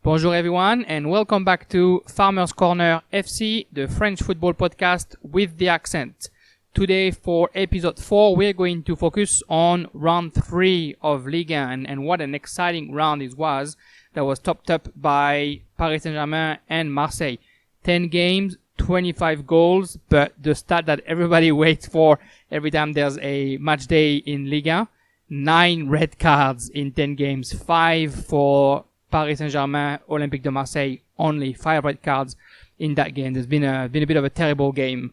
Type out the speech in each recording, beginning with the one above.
Bonjour everyone and welcome back to Farmers Corner FC, the French football podcast with the accent. Today for episode 4 we're going to focus on round 3 of Ligue 1 and what an exciting round it was that was topped up by Paris Saint-Germain and Marseille. 10 games, 25 goals, but the stat that everybody waits for every time there's a match day in Ligue 1, 9 red cards in 10 games, 5 for Paris Saint-Germain, Olympique de Marseille, only 5 red cards in that game. There's been a bit of a terrible game.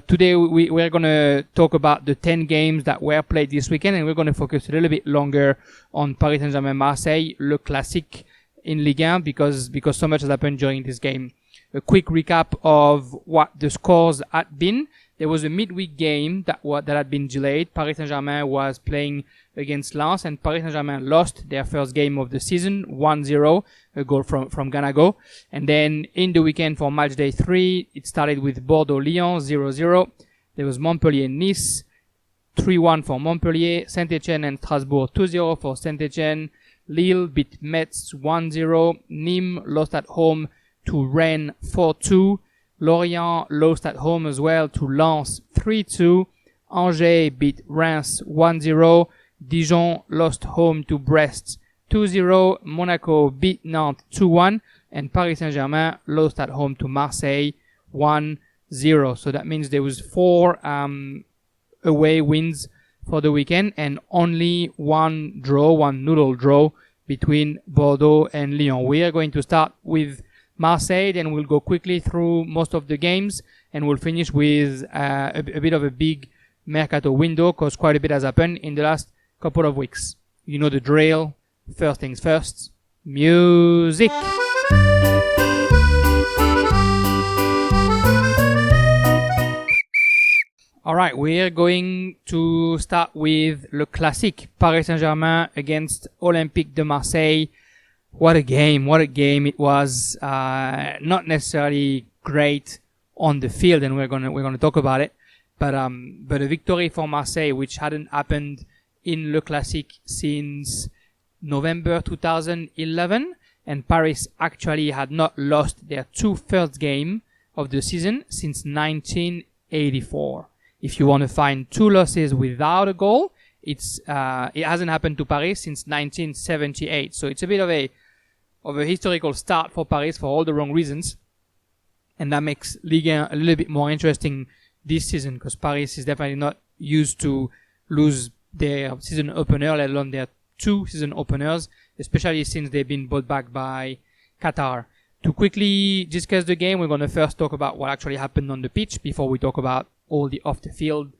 Today we're going to talk about the 10 games that were played this weekend, and we're going to focus a little bit longer on Paris Saint-Germain Marseille, Le Classique in Ligue 1, because so much has happened during this game. A quick recap of what the scores had been. There was a midweek game that had been delayed. Paris Saint-Germain was playing against Lens, and Paris Saint-Germain lost their first game of the season, 1-0, a goal from Ganago. And then in the weekend for match day 3, it started with Bordeaux-Lyon, 0-0. There was Montpellier-Nice, 3-1 for Montpellier. Saint-Etienne and Strasbourg, 2-0 for Saint-Etienne. Lille beat Metz, 1-0. Nîmes lost at home to Rennes, 4-2. Lorient lost at home as well to Lens, 3-2. Angers beat Reims, 1-0. Dijon lost home to Brest, 2-0. Monaco beat Nantes, 2-1. And Paris Saint-Germain lost at home to Marseille, 1-0. So that means there was 4 away wins for the weekend and only one noodle draw between Bordeaux and Lyon. We are going to start with Marseille, then we'll go quickly through most of the games, and we'll finish with a bit of a big Mercato window, because quite a bit has happened in the last couple of weeks. You know the drill. First things first, music. Alright, we're going to start with Le Classique, Paris Saint-Germain against Olympique de Marseille. What a game it was. Not necessarily great on the field, and we're gonna talk about it. But a victory for Marseille, which hadn't happened in Le Classique since November 2011, and Paris actually had not lost their 2 first game of the season since 1984. If you want to find 2 losses without a goal, it hasn't happened to Paris since 1978. So it's a bit of a historical start for Paris for all the wrong reasons, and that makes Ligue 1 a little bit more interesting this season, because Paris is definitely not used to lose their season opener, let alone their 2 season openers, especially since they've been bought back by Qatar. To quickly discuss the game, we're going to first talk about what actually happened on the pitch before we talk about all the off the field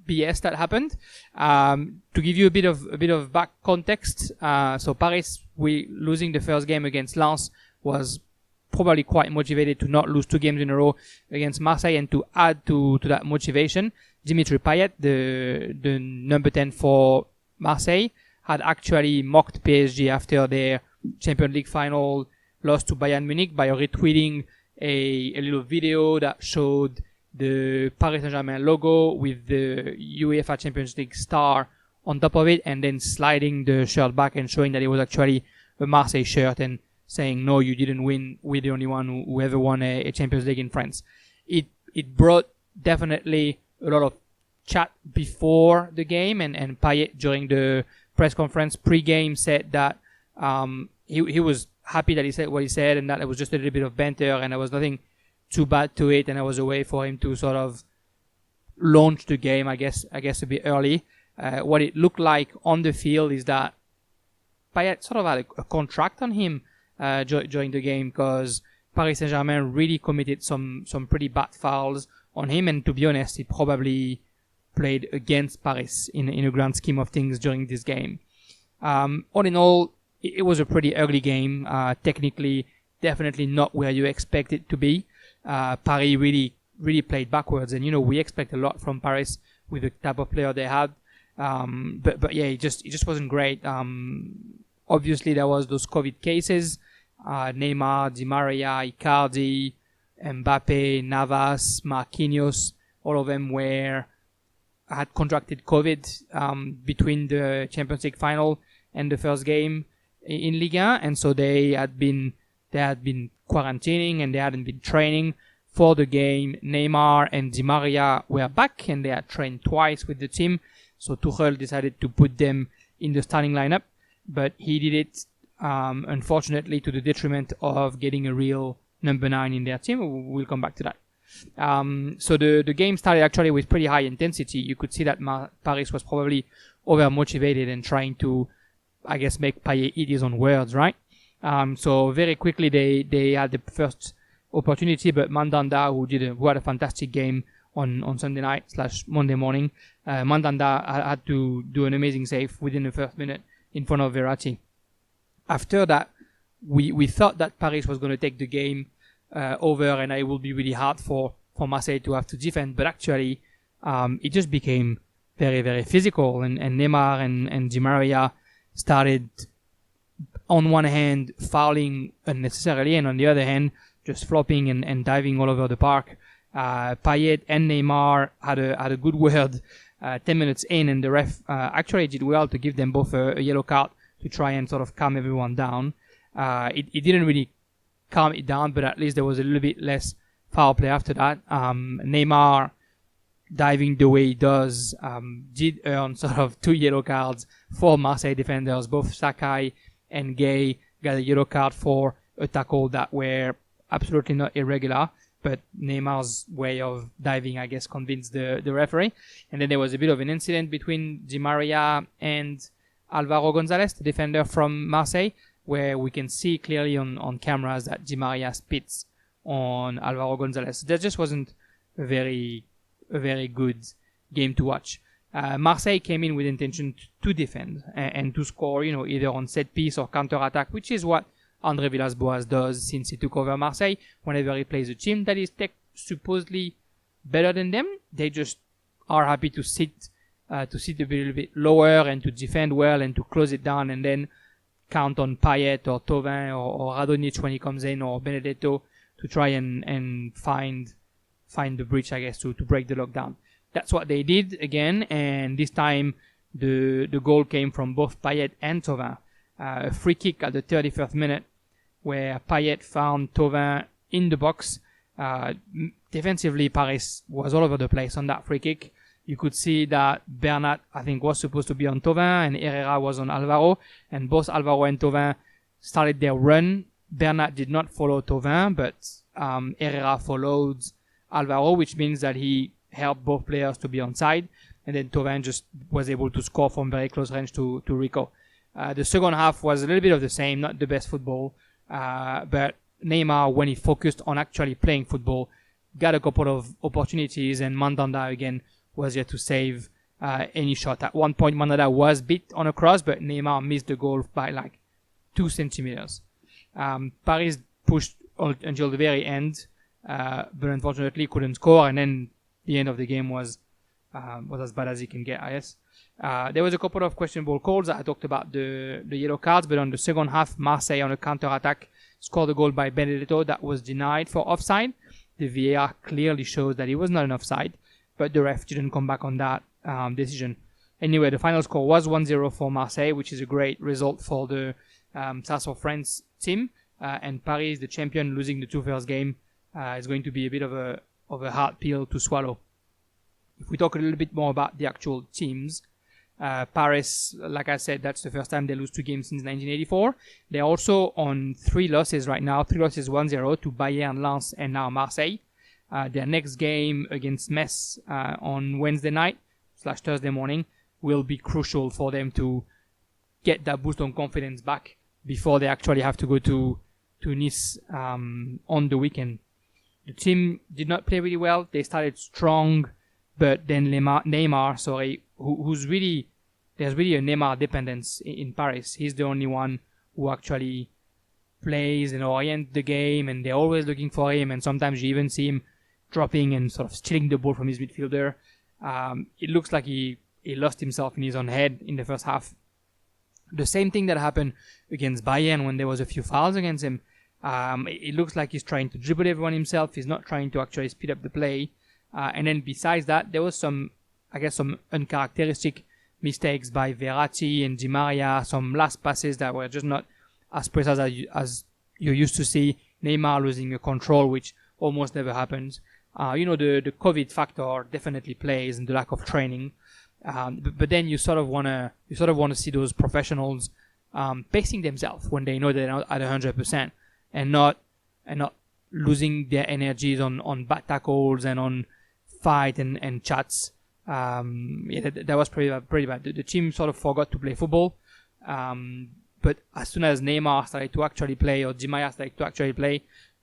BS that happened. To give you a bit of back context, so Paris, losing the first game against Lens, was probably quite motivated to not lose 2 games in a row against Marseille, and to add to that motivation, Dimitri Payet, the number 10 for Marseille, had actually mocked PSG after their Champions League final loss to Bayern Munich by retweeting a little video that showed the Paris Saint-Germain logo with the UEFA Champions League star on top of it, and then sliding the shirt back and showing that it was actually a Marseille shirt, and saying, no, you didn't win, we're the only one who ever won a Champions League in France. It brought definitely a lot of chat before the game, and Payet during the press conference pre-game said that he was happy that he said what he said, and that it was just a little bit of banter and there was nothing too bad to it, and it was a way for him to sort of launch the game, I guess a bit early. What it looked like on the field is that Payet sort of had a contract on him during the game, because Paris Saint-Germain really committed some pretty bad fouls on him, and to be honest, he probably played against Paris in a grand scheme of things during this game. All in all, it was a pretty ugly game. Technically, definitely not where you expect it to be. Paris really played backwards, and we expect a lot from Paris with the type of player they had. But yeah, it just wasn't great. Obviously there was those COVID cases, Neymar, Di Maria, Icardi, Mbappe, Navas, Marquinhos, all of them had contracted COVID between the Champions League final and the first game. in Ligue 1, and so they had been quarantining and they hadn't been training for the game. Neymar and Di Maria were back and they had trained twice with the team, so Tuchel decided to put them in the starting lineup, but he did it unfortunately to the detriment of getting a real number 9 in their team. We'll come back to that. So the game started actually with pretty high intensity. You could see that Paris was probably over motivated and trying to, I guess, make Payet eat his own words, right? So very quickly they had the first opportunity, but Mandanda, who had a fantastic game on Sunday night / Monday morning, Mandanda had to do an amazing save within the first minute in front of Verratti. After that, we thought that Paris was going to take the game over, and it will be really hard for Marseille to have to defend, but actually it just became very, very physical, and Neymar and Di Maria started, on one hand, fouling unnecessarily, and on the other hand, just flopping and diving all over the park. Payet and Neymar had a good word 10 minutes in, and the ref actually did well to give them both a yellow card to try and sort of calm everyone down. It didn't really calm it down, but at least there was a little bit less foul play after that. Neymar, diving the way he does, did earn sort of 2 yellow cards for Marseille defenders. Both Sakai and Gay got a yellow card for a tackle that were absolutely not irregular, but Neymar's way of diving, I guess, convinced the referee. And then there was a bit of an incident between Di Maria and Alvaro Gonzalez, the defender from Marseille, where we can see clearly on cameras that Di Maria spits on Alvaro Gonzalez. That just wasn't a very good game to watch. Marseille came in with intention to defend and to score, either on set piece or counter attack, which is what André Villas-Boas does since he took over Marseille. Whenever he plays a team that is supposedly better than them, they just are happy to sit a little bit lower and to defend well and to close it down, and then count on Payet or Thauvin or Radonjic when he comes in, or Benedetto, to try and find the breach, I guess, to break the lockdown. That's what they did again, and this time the goal came from both Payet and Thauvin. A free kick at the 31st minute where Payet found Thauvin in the box. Defensively, Paris was all over the place on that free kick. You could see that Bernat, I think, was supposed to be on Thauvin and Herrera was on Alvaro, and both Alvaro and Thauvin started their run. Bernat did not follow Thauvin, but Herrera followed Alvaro, which means that he helped both players to be onside, and then Thauvin just was able to score from very close range to Rico. The second half was a little bit of the same, not the best football, but Neymar, when he focused on actually playing football, got a couple of opportunities, and Mandanda again was here to save any shot. At one point, Mandanda was beat on a cross, but Neymar missed the goal by like 2 centimeters. Paris pushed until the very end, but unfortunately couldn't score, and then the end of the game was as bad as it can get, I guess. There was a couple of questionable calls. I talked about the yellow cards, but on the second half, Marseille on a counter-attack scored a goal by Benedetto that was denied for offside. The VAR clearly shows that it was not an offside, but the ref didn't come back on that decision. Anyway, the final score was 1-0 for Marseille, which is a great result for the South of France team. And Paris, the champion, losing the 2 first game, is going to be a bit of a hard pill to swallow. If we talk a little bit more about the actual teams, Paris, like I said, that's the first time they lose 2 games since 1984. They're also on 3 losses right now. 3 losses, 1-0 to Bayern, Lens, and now Marseille. Their next game against Metz on Wednesday night / Thursday morning will be crucial for them to get that boost on confidence back before they actually have to go to Nice on the weekend. The team did not play really well. They started strong, but then Neymar, who's really, there's really a Neymar dependence in Paris. He's the only one who actually plays and orients the game, and they're always looking for him, and sometimes you even see him dropping and sort of stealing the ball from his midfielder. It looks like he lost himself in his own head in the first half. The same thing that happened against Bayern when there was a few fouls against him. It looks like he's trying to dribble everyone himself. He's not trying to actually speed up the play. And then besides that, there was some uncharacteristic mistakes by Verratti and Di Maria, some last passes that were just not as precise as you used to see. Neymar losing a control, which almost never happens. The COVID factor definitely plays, and the lack of training. But then you sort of wanna see those professionals pacing themselves when they know they're not at 100%, and not losing their energies on bad tackles and on fight and chats. That was pretty bad. The team sort of forgot to play football. But as soon as Neymar started to actually play, or Di Maria started to actually play,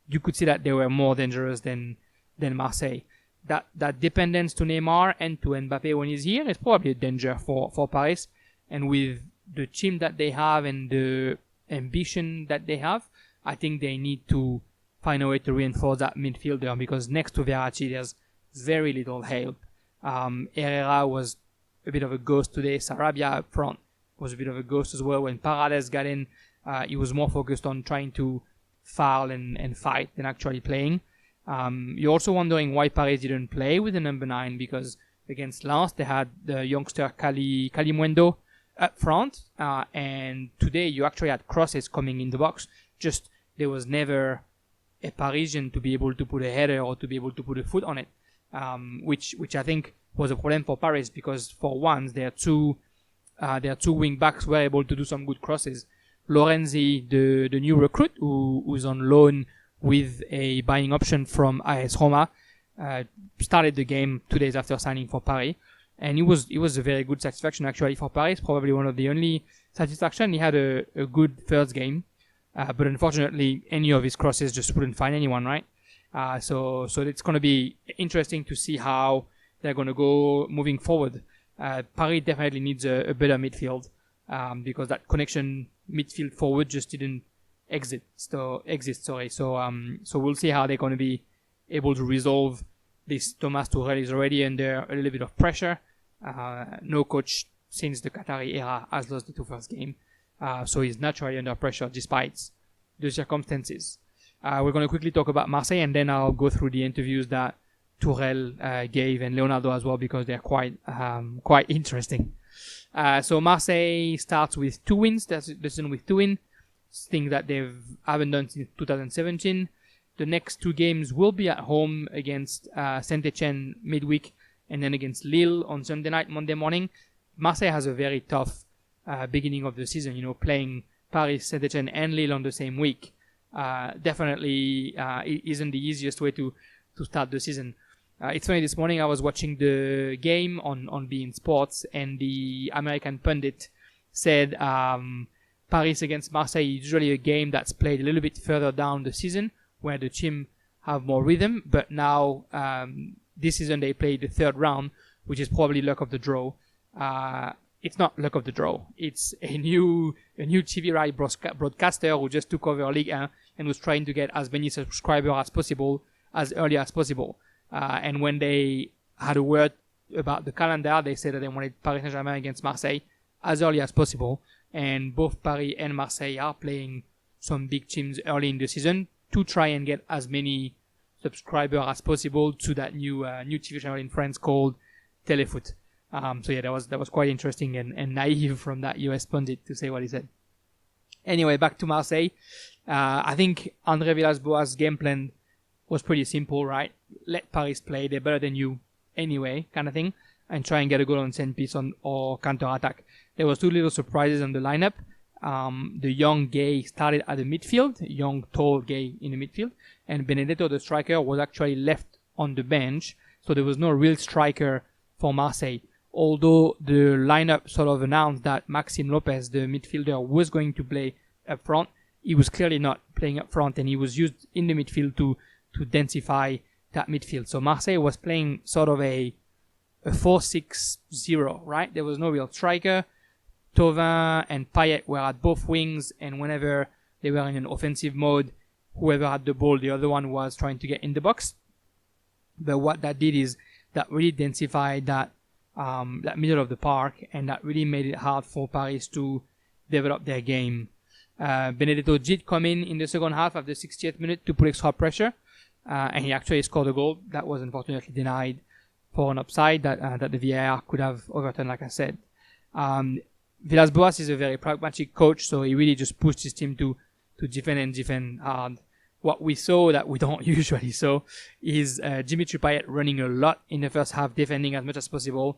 you could see that they were more dangerous than Marseille. That dependence to Neymar and to Mbappé when he's here is probably a danger for Paris. And with the team that they have and the ambition that they have, I think they need to find a way to reinforce that midfielder, because next to Verratti, there's very little help. Herrera was a bit of a ghost today. Sarabia up front was a bit of a ghost as well. When Paredes got in, he was more focused on trying to foul and fight than actually playing. You're also wondering why Paris didn't play with the number 9, because against Lens they had the youngster Kalimundo up front, and today you actually had crosses coming in the box. Just there was never a Parisian to be able to put a header or to be able to put a foot on it, which I think was a problem for Paris, because for once their two wing backs were able to do some good crosses. Lorenzi, the new recruit who's on loan with a buying option from AS Roma, started the game 2 days after signing for Paris, and it was a very good satisfaction actually for Paris. Probably one of the only satisfaction. He had a good first game, but unfortunately any of his crosses just wouldn't find anyone, right? So it's going to be interesting to see how they're going to go moving forward. Paris definitely needs a better midfield, because that connection midfield forward just didn't exist. So we'll see how they're going to be able to resolve this. Thomas Tuchel is already under a little bit of pressure. No coach since the Qatari era has lost the 2 first game, so he's naturally under pressure despite the circumstances. We're going to quickly talk about Marseille, and then I'll go through the interviews that Tuchel gave, and Leonardo as well, because they're quite interesting. So Marseille starts with 2 wins. That's the season with 2 wins. Thing that they haven't done since 2017. The next 2 games will be at home against Saint Etienne midweek, and then against Lille on Sunday night, Monday morning. Marseille has a very tough beginning of the season. Playing Paris, Saint Etienne, and Lille on the same week definitely isn't the easiest way to start the season. It's funny, this morning I was watching the game on beIN Sports, and the American pundit said Paris against Marseille is usually a game that's played a little bit further down the season, where the team have more rhythm, but now this season they play the 3rd round, which is probably luck of the draw. It's not luck of the draw. It's a new TV right broadcaster who just took over Ligue 1 and was trying to get as many subscribers as possible as early as possible. And when they had a word about the calendar, they said that they wanted Paris Saint-Germain against Marseille as early as possible. And both Paris and Marseille are playing some big teams early in the season to try and get as many subscribers as possible to that new TV channel in France called Téléfoot. So yeah, that was quite interesting and naive from that US pundit to say what he said. Anyway, back to Marseille. I think André Villas-Boas' game plan was pretty simple, right? Let Paris play, they're better than you anyway, kind of thing, and try and get a goal on set piece or counter-attack. There was 2 little surprises on the lineup. The young Gay started at the midfield, young tall Gay in the midfield, and Benedetto, the striker, was actually left on the bench, so there was no real striker for Marseille. Although the lineup sort of announced that Maxime Lopez, the midfielder, was going to play up front, he was clearly not playing up front, and he was used in the midfield to densify that midfield. So Marseille was playing sort of a 4-6-0, right? There was no real striker. Thauvin and Payet were at both wings, and whenever they were in an offensive mode, whoever had the ball, the other one was trying to get in the box. But what that did is that really densified that middle of the park, and that really made it hard for Paris to develop their game. Benedetto did come in the second half of the 60th minute to put extra pressure, and he actually scored a goal that was unfortunately denied for an offside that the VAR could have overturned, like I said. Villas-Boas is a very pragmatic coach, so he really just pushed his team to defend hard. What we saw that we don't usually saw is Dimitri Payet running a lot in the first half, defending as much as possible,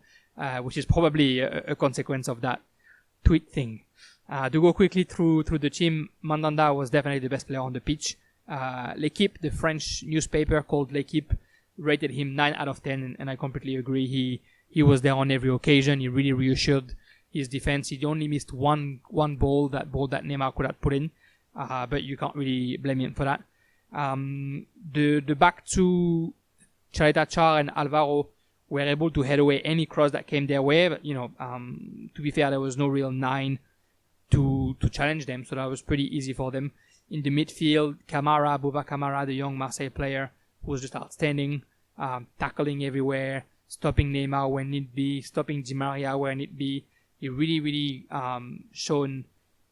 which is probably a consequence of that tweet thing. To go quickly through the team, Mandanda was definitely the best player on the pitch. L'Équipe, the French newspaper called L'Équipe, rated him 9 out of 10, and I completely agree. He was there on every occasion. He really reassured his defense. He only missed one ball that Neymar could have put in, but you can't really blame him for that. The back two, Chareta Char and Alvaro, were able to head away any cross that came their way, but to be fair, there was no real 9 to challenge them, so that was pretty easy for them. In the midfield, Boba Camara, the young Marseille player, was just outstanding, tackling everywhere, stopping Neymar when need be, stopping Di Maria where need be. He really shown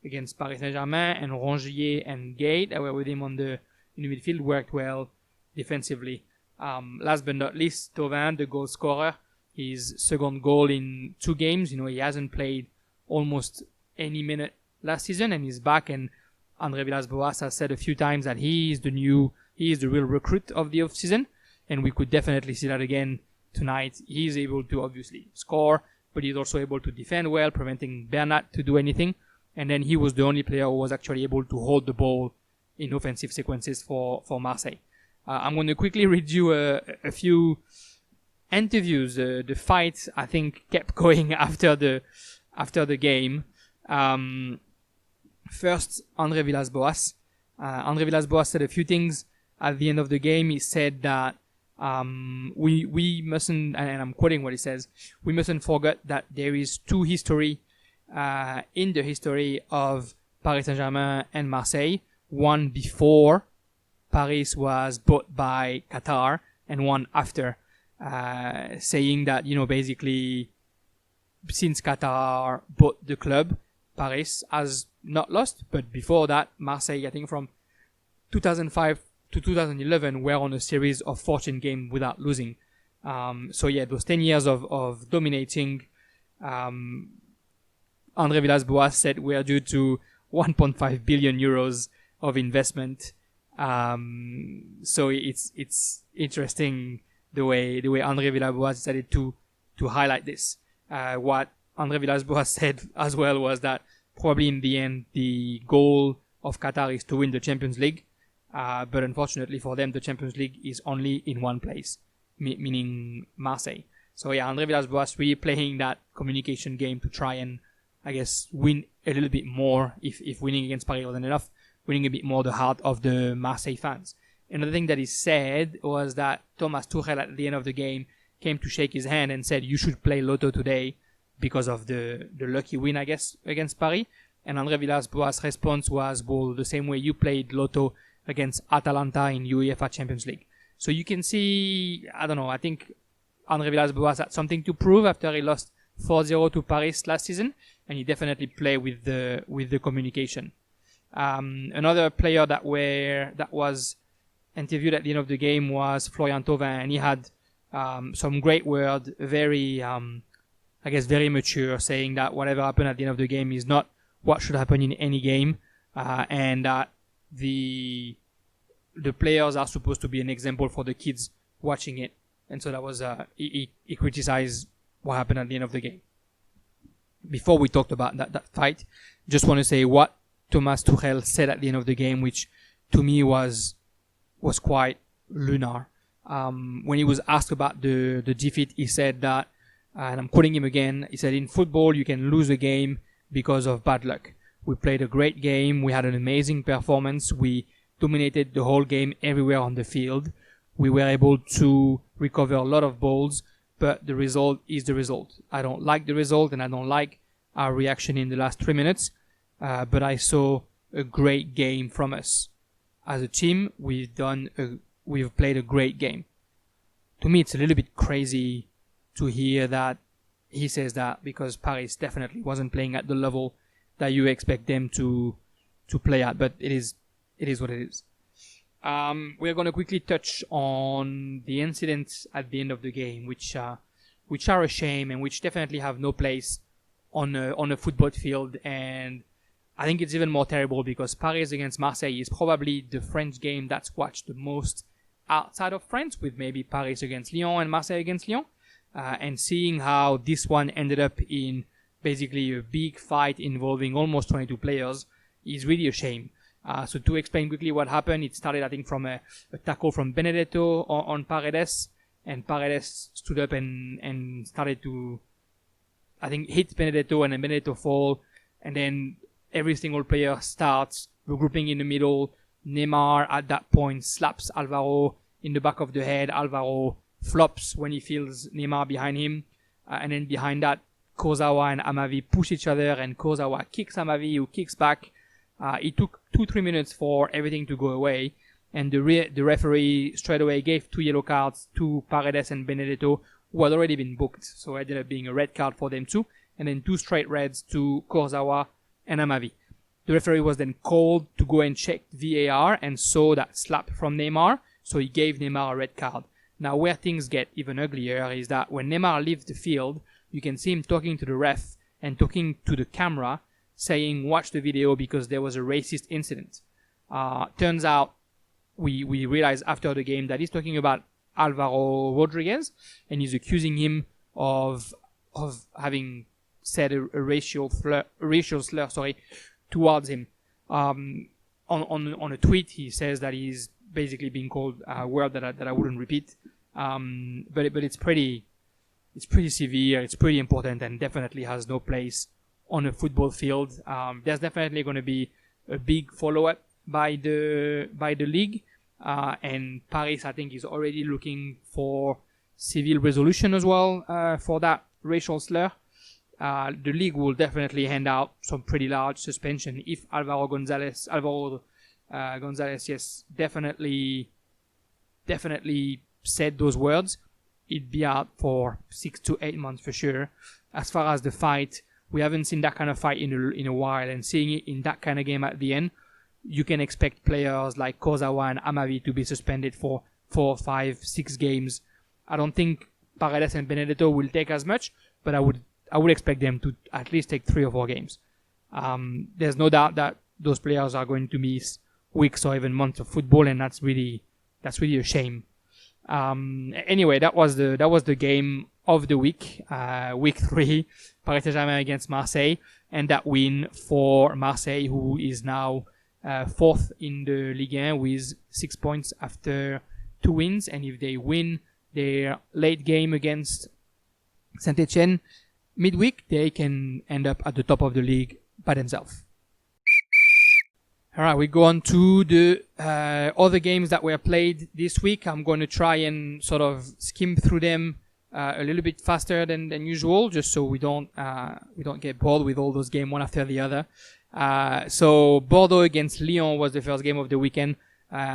against Paris Saint-Germain, and Rongier and Gate that were with him in the midfield worked well defensively. Last but not least, Thauvin, the goal scorer, his second goal in 2 games. He hasn't played almost any minute last season, and he's back, and André Villas-Boas has said a few times that he is the real recruit of the off-season, and we could definitely see that again tonight. He's able to obviously score, but he's also able to defend well, preventing Bernat to do anything, and then he was the only player who was actually able to hold the ball in offensive sequences for Marseille. I'm going to quickly read you a few interviews. The fight, I think, kept going after the game. First, André Villas-Boas. André Villas-Boas said a few things at the end of the game. He said that we mustn't, and I'm quoting what he says, we mustn't forget that there is 2 history in the history of Paris Saint-Germain and Marseille. One before Paris was bought by Qatar, and one after, saying that, basically, since Qatar bought the club, Paris has not lost, but before that, Marseille, I think from 2005 to 2011, were on a series of 14 games without losing. Those 10 years of dominating, André Villas-Boas said were due to 1.5 billion euros of investment. So it's interesting the way André Villas-Boas decided to highlight this. What André Villas-Boas said as well was that probably in the end the goal of Qatar is to win the Champions League, but unfortunately for them the Champions League is only in one place, meaning Marseille. So André Villas-Boas really playing that communication game to try and, I guess, win a little bit more. If winning against Paris wasn't enough, winning a bit more the heart of the Marseille fans. Another thing that he said was that Thomas Tuchel at the end of the game came to shake his hand and said, you should play Lotto today because of the lucky win, I guess, against Paris. And André Villas-Boas' response was, well, the same way you played Lotto against Atalanta in UEFA Champions League. So you can see, I don't know, I think André Villas-Boas had something to prove after he lost 4-0 to Paris last season, and he definitely played with the communication. Another player that was interviewed at the end of the game was Florian Thauvin, and he had some great word, very very mature, saying that whatever happened at the end of the game is not what should happen in any game, and that the players are supposed to be an example for the kids watching it. And so that was he criticized what happened at the end of the game. Before we talked about that fight, just want to say what Thomas Tuchel said at the end of the game, which to me was quite lunar. When he was asked about the defeat, he said that, and I'm quoting him again, he said, in football you can lose a game because of bad luck. We played a great game, we had an amazing performance, we dominated the whole game everywhere on the field, we were able to recover a lot of balls, but the result is the result. I don't like the result, and I don't like our reaction in the last 3 minutes, but I saw a great game from us. As a team, we've played a great game. To me, it's a little bit crazy to hear that he says that, because Paris definitely wasn't playing at the level that you expect them to play at, but it is what it is. We're going to quickly touch on the incidents at the end of the game, which are a shame and which definitely have no place on a football field. And I think it's even more terrible because Paris against Marseille is probably the French game that's watched the most outside of France, with maybe Paris against Lyon and Marseille against Lyon. And seeing how this one ended up in basically a big fight involving almost 22 players is really a shame. So to explain quickly what happened, it started, I think, from a tackle from Benedetto on Paredes, and Paredes stood up and started to, I think, hit Benedetto, and then Benedetto fall, and then every single player starts regrouping in the middle. Neymar at that point slaps Alvaro in the back of the head. Alvaro flops when he feels Neymar behind him, and then behind that, Kurzawa and Amavi push each other, and Kurzawa kicks Amavi, who kicks back. It took 2-3 minutes for everything to go away, and the referee straight away gave 2 yellow cards to Paredes and Benedetto, who had already been booked, so it ended up being a red card for them too, and then 2 straight reds to Kurzawa and Amavi. The referee was then called to go and check VAR and saw that slap from Neymar, so he gave Neymar a red card. Now, where things get even uglier is that when Neymar leaves the field, you can see him talking to the ref and talking to the camera, saying, watch the video because there was a racist incident. Turns out, we realized after the game that he's talking about Alvaro Rodriguez, and he's accusing him of having said a racial slur towards him. On a tweet, he says that he's basically being called a word that I wouldn't repeat. But it's pretty severe. It's pretty important, and definitely has no place on a football field. There's definitely going to be a big follow-up by the league, and Paris, I think, is already looking for civil resolution as well for that racial slur. The league will definitely hand out some pretty large suspension if Alvaro Gonzalez, yes, definitely said those words. It'd be out for 6 to 8 months for sure. As far as the fight, we haven't seen that kind of fight in a while, and seeing it in that kind of game at the end, you can expect players like Kurzawa and Amavi to be suspended for 4, 5, 6 games. I don't think Paredes and Benedetto will take as much, but I would expect them to at least take 3 or 4 games. There's no doubt that those players are going to miss weeks or even months of football, and that's really a shame. Anyway, that was the game of the week, week 3, Paris Saint-Germain against Marseille, and that win for Marseille, who is now 4th in the Ligue 1 with 6 points after 2 wins, and if they win their late game against Saint Etienne midweek, they can end up at the top of the league by themselves. Alright, we go on to the other games that were played this week. I'm going to try and sort of skim through them a little bit faster than usual, just so we don't get bored with all those games one after the other. So Bordeaux against Lyon was the first game of the weekend.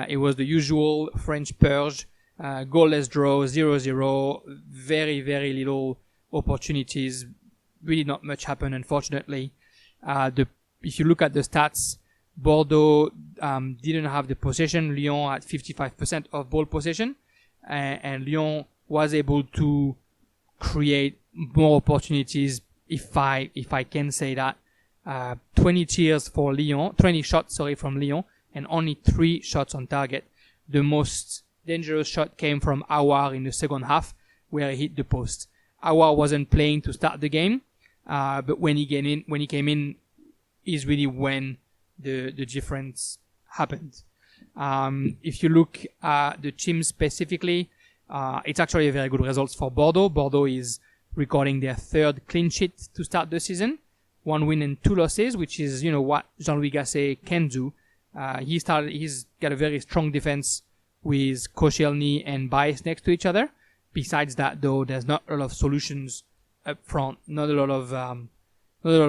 It was the usual French purge, goalless draw, 0-0, very, very little opportunities. Really not much happened, unfortunately. If you look at the stats, Bordeaux didn't have the possession. Lyon had 55% of ball possession, and Lyon was able to create more opportunities, if I can say that. 20 shots from Lyon, and only 3 shots on target. The most dangerous shot came from Aouar in the second half, where he hit the post. Aouar wasn't playing to start the game, but when he came in is really when the difference happened. If you look at the team specifically, it's actually a very good result for Bordeaux. Bordeaux is recording their 3rd clean sheet to start the season. 1 win and 2 losses, which is, what Jean-Louis Gasset can do. He's got a very strong defense with Koscielny and Baez next to each other. Besides that, though, there's not a lot of solutions up front, not a lot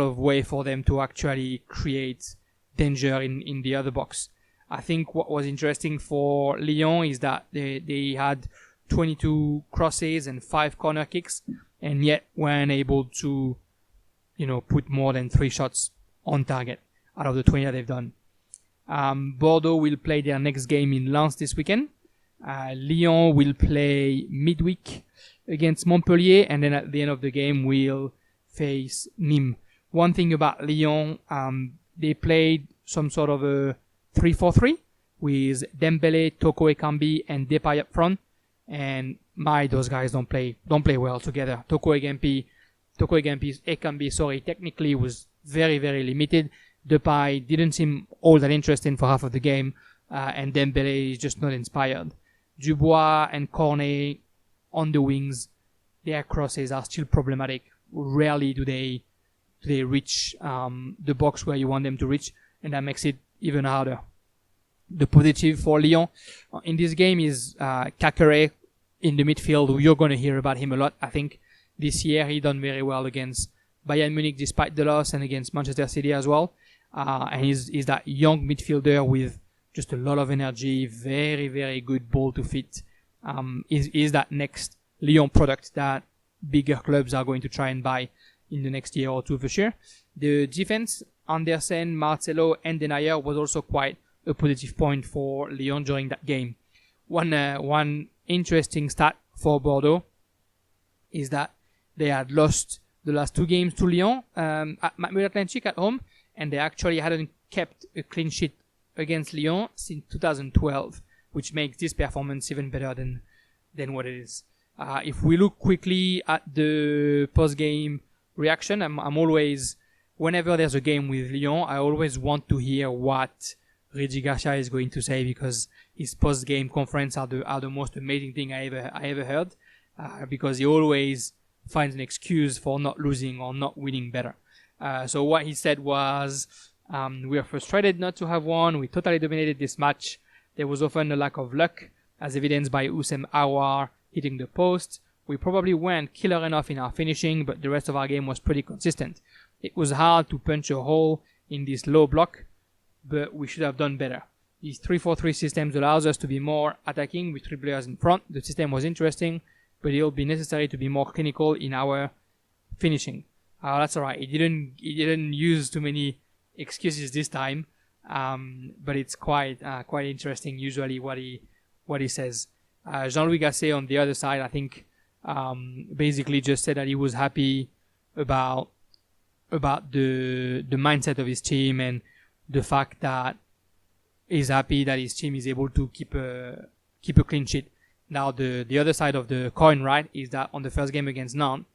of way for them to actually create danger in the other box. I think what was interesting for Lyon is that they had 22 crosses and 5 corner kicks, and yet weren't able to, put more than 3 shots on target out of the 20 that they've done. Bordeaux will play their next game in Lens this weekend. Lyon will play midweek against Montpellier, and then at the end of the game will face Nîmes. One thing about Lyon, they played some sort of a 3-4-3 with Dembele, Toko Ekambi, and Depay up front. And those guys don't play well together. Toko Ekambi, technically was very, very limited. Depay didn't seem all that interesting for half of the game, and Dembele is just not inspired. Dubois and Cornet on the wings, their crosses are still problematic. Rarely do they reach the box where you want them to reach, and that makes it even harder. The positive for Lyon in this game is Kakere in the midfield. You're going to hear about him a lot. I think this year he done very well against Bayern Munich despite the loss, and against Manchester City as well. And he's that young midfielder with just a lot of energy, very, very good ball to fit. Is that next Lyon product that bigger clubs are going to try and buy in the next year or two for sure. The defense, Andersen, Marcelo, and Denayer was also quite a positive point for Lyon during that game. One interesting stat for Bordeaux is that they had lost the last two games to Lyon at Atlantic at home, and they actually hadn't kept a clean sheet against Lyon since 2012, which makes this performance even better than what it is. If we look quickly at the post-game reaction, I'm always, whenever there's a game with Lyon, I always want to hear what Rudi Garcia is going to say, because his post-game conference are the most amazing thing I ever heard, because he always finds an excuse for not losing or not winning better. So what he said was, we are frustrated not to have won. We totally dominated this match. There was often a lack of luck, as evidenced by Oussem Aouar hitting the post. We probably weren't killer enough in our finishing, but the rest of our game was pretty consistent. It was hard to punch a hole in this low block, but we should have done better. These 3-4-3 systems allows us to be more attacking with three players in front. The system was interesting, but it'll be necessary to be more clinical in our finishing. That's alright. He didn't use too many excuses this time, but it's quite interesting usually what he says. Jean-Louis Gasset on the other side, I think, basically just said that he was happy about the mindset of his team, and the fact that he's happy that his team is able to keep a clean sheet. Now the other side of the coin, right, is that on the first game against Nantes,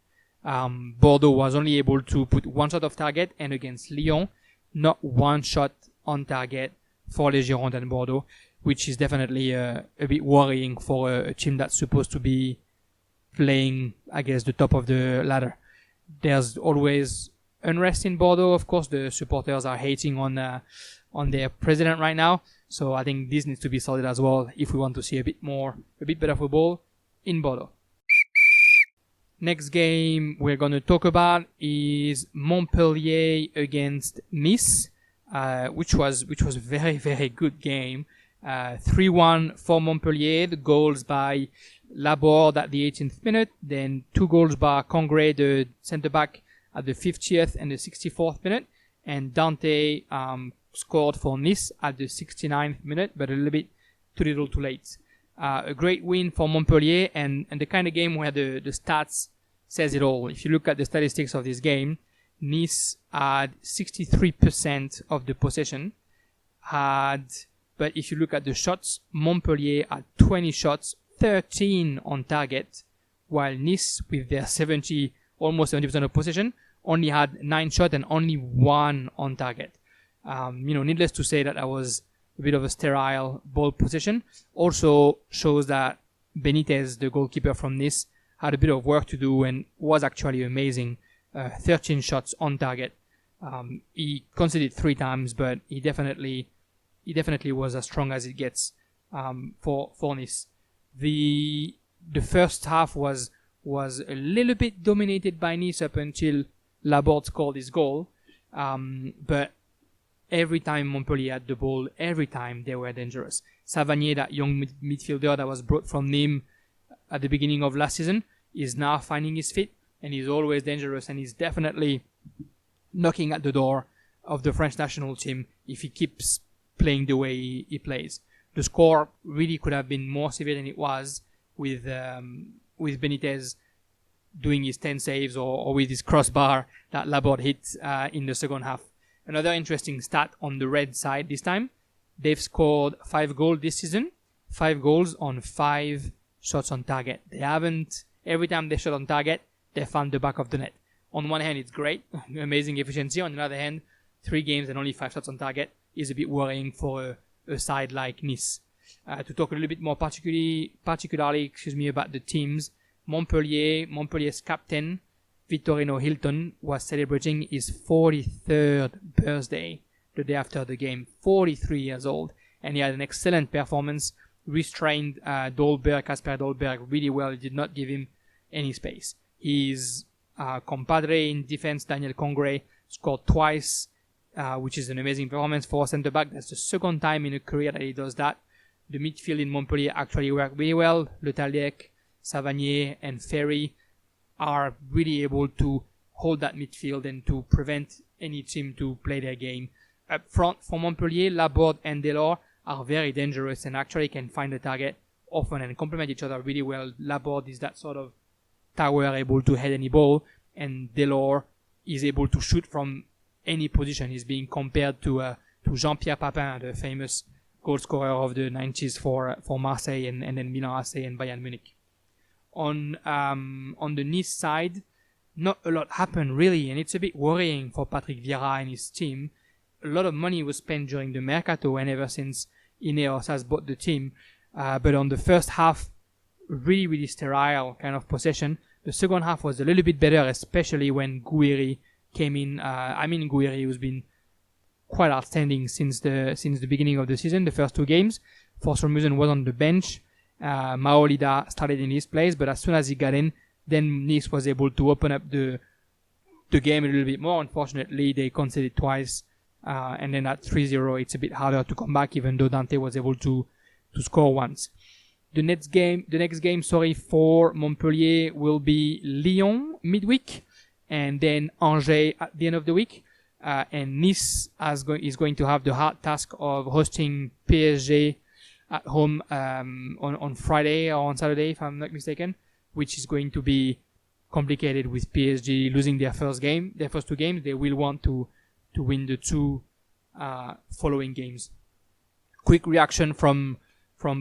Bordeaux was only able to put one shot off target, and against Lyon, not one shot on target for Les Girondins and Bordeaux, which is definitely a bit worrying for a team that's supposed to be playing, I guess, the top of the ladder. There's always unrest in Bordeaux. Of course, the supporters are hating on their president right now. So I think this needs to be sorted as well if we want to see a bit better football in Bordeaux. Next game we're going to talk about is Montpellier against Nice, which was a very, very good game. 3-1 for Montpellier. The goals by Laborde at the 18th minute, then 2 goals by Congre, the centre back, at the 50th and the 64th minute, and Dante scored for Nice at the 69th minute, but a little bit too little too late. A great win for Montpellier, and the kind of game where the stats says it all. If you look at the statistics of this game, Nice had 63% of the possession, but if you look at the shots, Montpellier had 20 shots, 13 on target, while Nice, with their almost 70% of possession, only had 9 shots and only 1 on target. Needless to say that was a bit of a sterile ball possession. Also shows that Benitez, the goalkeeper from Nice, had a bit of work to do and was actually amazing. 13 shots on target. He conceded 3 times, but he definitely was as strong as it gets for Nice. The first half was a little bit dominated by Nice up until Laborde scored his goal. But every time Montpellier had the ball, every time they were dangerous. Savanier, that young midfielder that was brought from Nîmes at the beginning of last season, is now finding his feet, and he's always dangerous, and he's definitely knocking at the door of the French national team if he keeps playing the way he plays. The score really could have been more severe than it was with Benitez doing his 10 saves or with his crossbar that Laborde hit in the second half. Another interesting stat on the red side this time, they've scored 5 goals this season, 5 goals on 5 shots on target. They haven't, every time they shot on target, they found the back of the net. On one hand, it's great, amazing efficiency. On the other hand, 3 games and only 5 shots on target is a bit worrying for a side like Nice. To talk a little bit more particularly about the teams, Montpellier's captain, Vittorino Hilton, was celebrating his 43rd birthday the day after the game, 43 years old, and he had an excellent performance, restrained Casper Dolberg really well. He did not give him any space. His compadre in defense, Daniel Congre, scored twice, which is an amazing performance for a centre-back. That's the second time in a career that he does that. The midfield in Montpellier actually worked really well. Le Talec, Savanier, and Ferry are really able to hold that midfield and to prevent any team to play their game. Up front for Montpellier, Laborde and Delors are very dangerous and actually can find the target often and complement each other really well. Laborde is that sort of tower able to head any ball, and Delors is able to shoot from any position. He's being compared to Jean-Pierre Papin, the famous goal scorer of the 90s for Marseille and then Milan AC and Bayern Munich. On the Nice side, not a lot happened really, and it's a bit worrying for Patrick Vieira and his team. A lot of money was spent during the Mercato and ever since Ineos has bought the team. But on the first half, really, really sterile kind of possession. The second half was a little bit better, especially when Gouiri came in. Gouiri, who's been quite outstanding since the beginning of the season, the first 2 games. For some reason was on the bench. Maolida started in his place, but as soon as he got in, then Nice was able to open up the game a little bit more. Unfortunately, they conceded twice, and then at 3-0, it's a bit harder to come back, even though Dante was able to score once. The next game, for Montpellier will be Lyon midweek, and then Angers at the end of the week. And Nice is going to have the hard task of hosting PSG at home on Friday or on Saturday, if I'm not mistaken, which is going to be complicated with PSG losing their first 2 games. They will want to win the 2 following games. Quick reaction from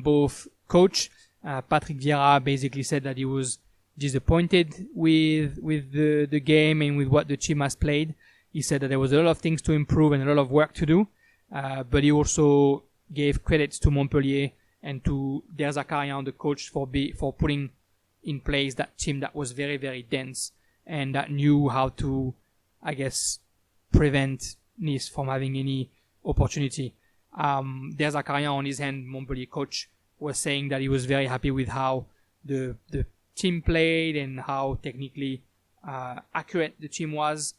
both coach. Patrick Vieira basically said that he was disappointed with the game and with what the team has played. He said that there was a lot of things to improve and a lot of work to do, but he also gave credits to Montpellier and to Der Zakarian, the coach, for putting in place that team that was very, very dense and that knew how to, I guess, prevent Nice from having any opportunity. Der Zakarian, on his hand, Montpellier coach, was saying that he was very happy with how the team played and how technically accurate the team was.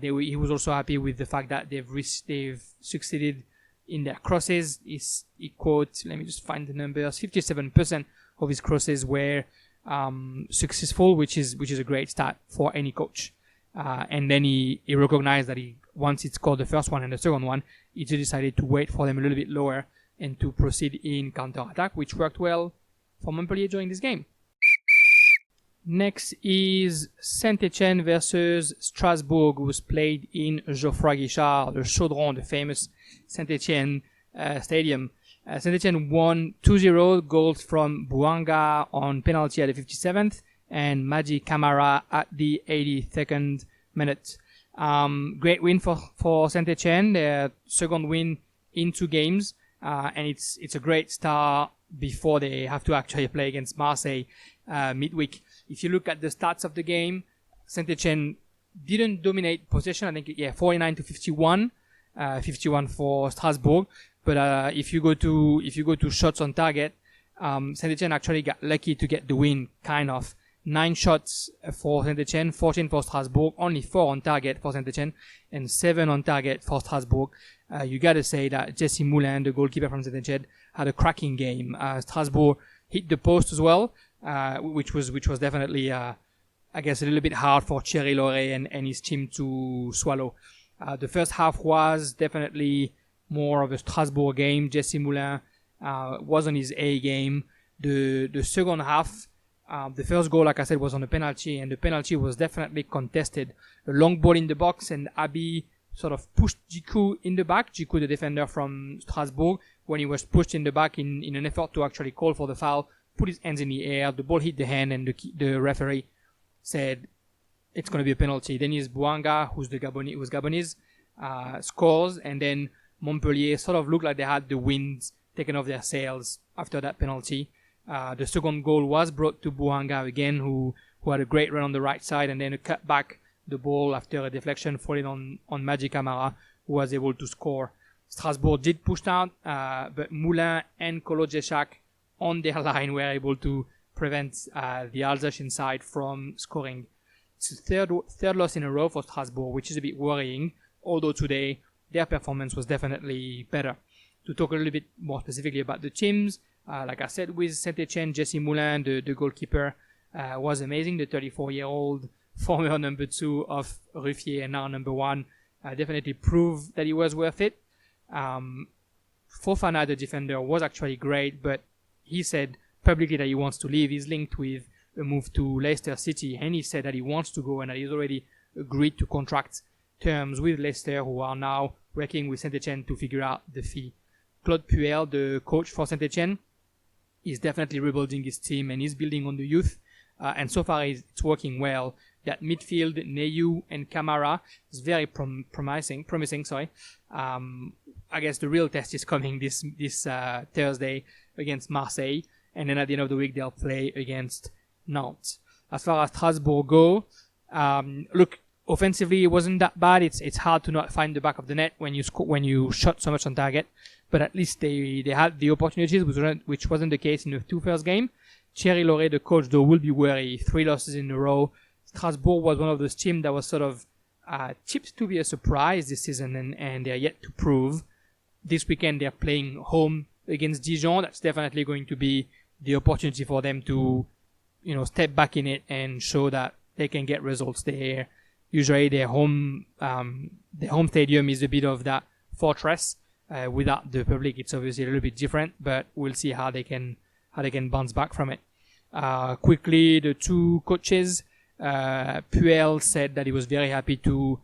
He was also happy with the fact that they've succeeded in their crosses. He quote, let me just find the numbers, 57% of his crosses were successful, which is a great stat for any coach. And then he recognized that once he scored the first one and the second one, he just decided to wait for them a little bit lower and to proceed in counter-attack, which worked well for Montpellier during this game. Next is Saint-Etienne versus Strasbourg, who was played in Geoffroy Guichard, the Chaudron, the famous Saint-Etienne stadium. Saint-Etienne won 2-0, goals from Bouanga on penalty at the 57th and Maji Camara at the 82nd minute. Great win for Saint-Etienne, their second win in 2 games, and it's a great start before they have to actually play against Marseille midweek. If you look at the stats of the game, Saint-Etienne didn't dominate possession. I think 49 to 51, 51 for Strasbourg. But if you go to shots on target, Saint-Etienne actually got lucky to get the win. Kind of 9 shots for Saint-Etienne, 14 for Strasbourg, only 4 on target for Saint-Etienne, and 7 on target for Strasbourg. You gotta say that Jesse Moulin, the goalkeeper from Saint-Etienne, had a cracking game. Strasbourg hit the post as well, which was definitely, I guess, a little bit hard for Thierry Loret and his team to swallow. The first half was definitely more of a Strasbourg game. Jesse Moulin was on his A game. The second half, The first goal, like I said, was on a penalty, and the penalty was definitely contested. A long ball in the box, and Abi sort of pushed Jiku in the back. Jiku, the defender from Strasbourg, when he was pushed in the back in an effort to actually call for the foul, put his hands in the air. The ball hit the hand, and the referee said it's going to be a penalty. Then is Bouanga, who's Gabonese, scores, and then Montpellier sort of looked like they had the wind taken off their sails after that penalty. The second goal was brought to Bouanga again, who had a great run on the right side, and then a cut back the ball after a deflection falling on Magic Camara, who was able to score. Strasbourg did push out, but Moulin and Kolo Jeshak on their line were able to prevent the Alsatian side from scoring. It's the third loss in a row for Strasbourg, which is a bit worrying, although today their performance was definitely better. To talk a little bit more specifically about the teams, like I said, with Saint-Etienne, Jesse Moulin, the goalkeeper, was amazing. The 34-year-old former number 2 of Ruffier and now number 1 definitely proved that he was worth it. Fofana, the defender, was actually great, but he said publicly that he wants to leave. He's linked with a move to Leicester City, and he said that he wants to go and that he's already agreed to contract terms with Leicester, who are now working with Saint-Etienne to figure out the fee. Claude Puel, the coach for Saint-Etienne, is definitely rebuilding his team and he's building on the youth. And so far it's working well. That midfield, Neyu and Camara, is very promising. I guess the real test is coming this Thursday against Marseille, and then at the end of the week they'll play against Nantes. As far as Strasbourg go, look, offensively it wasn't that bad. It's hard to not find the back of the net when you shot so much on target, but at least they had the opportunities, which wasn't the case in the 2 first game. Thierry Lauré, the coach, though, will be wary. 3 losses in a row. Strasbourg was one of those teams that was sort of tipped to be a surprise this season, and they're yet to prove. This weekend they're playing home against Dijon. That's definitely going to be the opportunity for them to, step back in it and show that they can get results there. Usually their home stadium is a bit of that fortress. Without the public, it's obviously a little bit different, but we'll see how they can bounce back from it. Quickly, the 2 coaches. Puel said that he was very happy to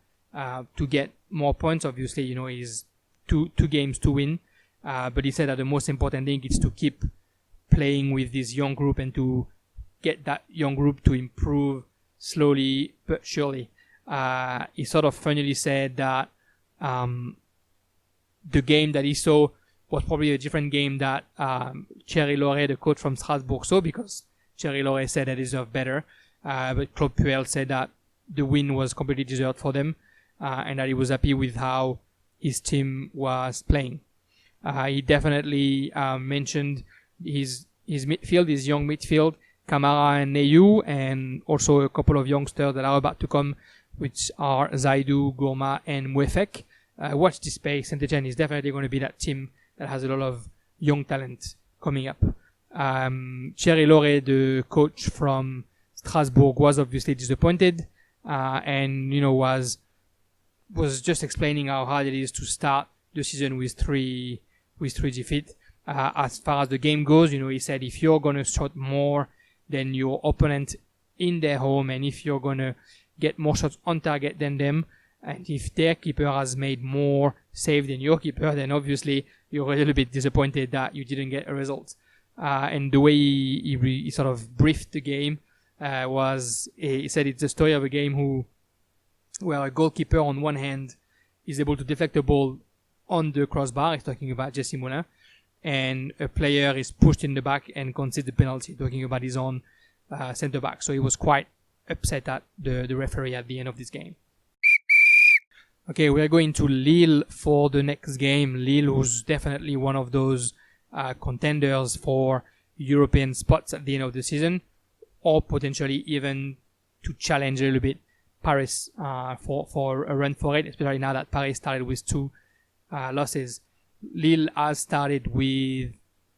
get more points. Obviously, he's two games to win. But he said that the most important thing is to keep playing with this young group and to get that young group to improve slowly but surely. He sort of funnily said that the game that he saw was probably a different game that Thierry Lauré, the coach from Strasbourg, saw, because Thierry Lauré said that he deserved better. But Claude Puel said that the win was completely deserved for them, and that he was happy with how his team was playing. He definitely mentioned his midfield, his young midfield, Camara and Neyu, and also a couple of youngsters that are about to come, which are Zaidou, Gourma, and Mouefek. Watch this space. Saint-Etienne is definitely going to be that team that has a lot of young talent coming up. Thierry Lauré, the coach from Strasbourg, was obviously disappointed, and was just explaining how hard it is to start the season with three defeats. As far as the game goes, he said if you're gonna shot more than your opponent in their home, and if you're gonna get more shots on target than them, and if their keeper has made more save than your keeper, then obviously you're a little bit disappointed that you didn't get a result. And the way he sort of briefed the game was, he said it's the story of a game where a goalkeeper on one hand is able to deflect a ball on the crossbar, he's talking about Jesse Moulin, and a player is pushed in the back and concedes the penalty, talking about his own centre back. So he was quite upset at the referee at the end of this game. Okay, we're going to Lille for the next game. Lille, who's definitely one of those contenders for European spots at the end of the season, or potentially even to challenge a little bit Paris for a run for it, especially now that Paris started with 2 losses. Lille has started with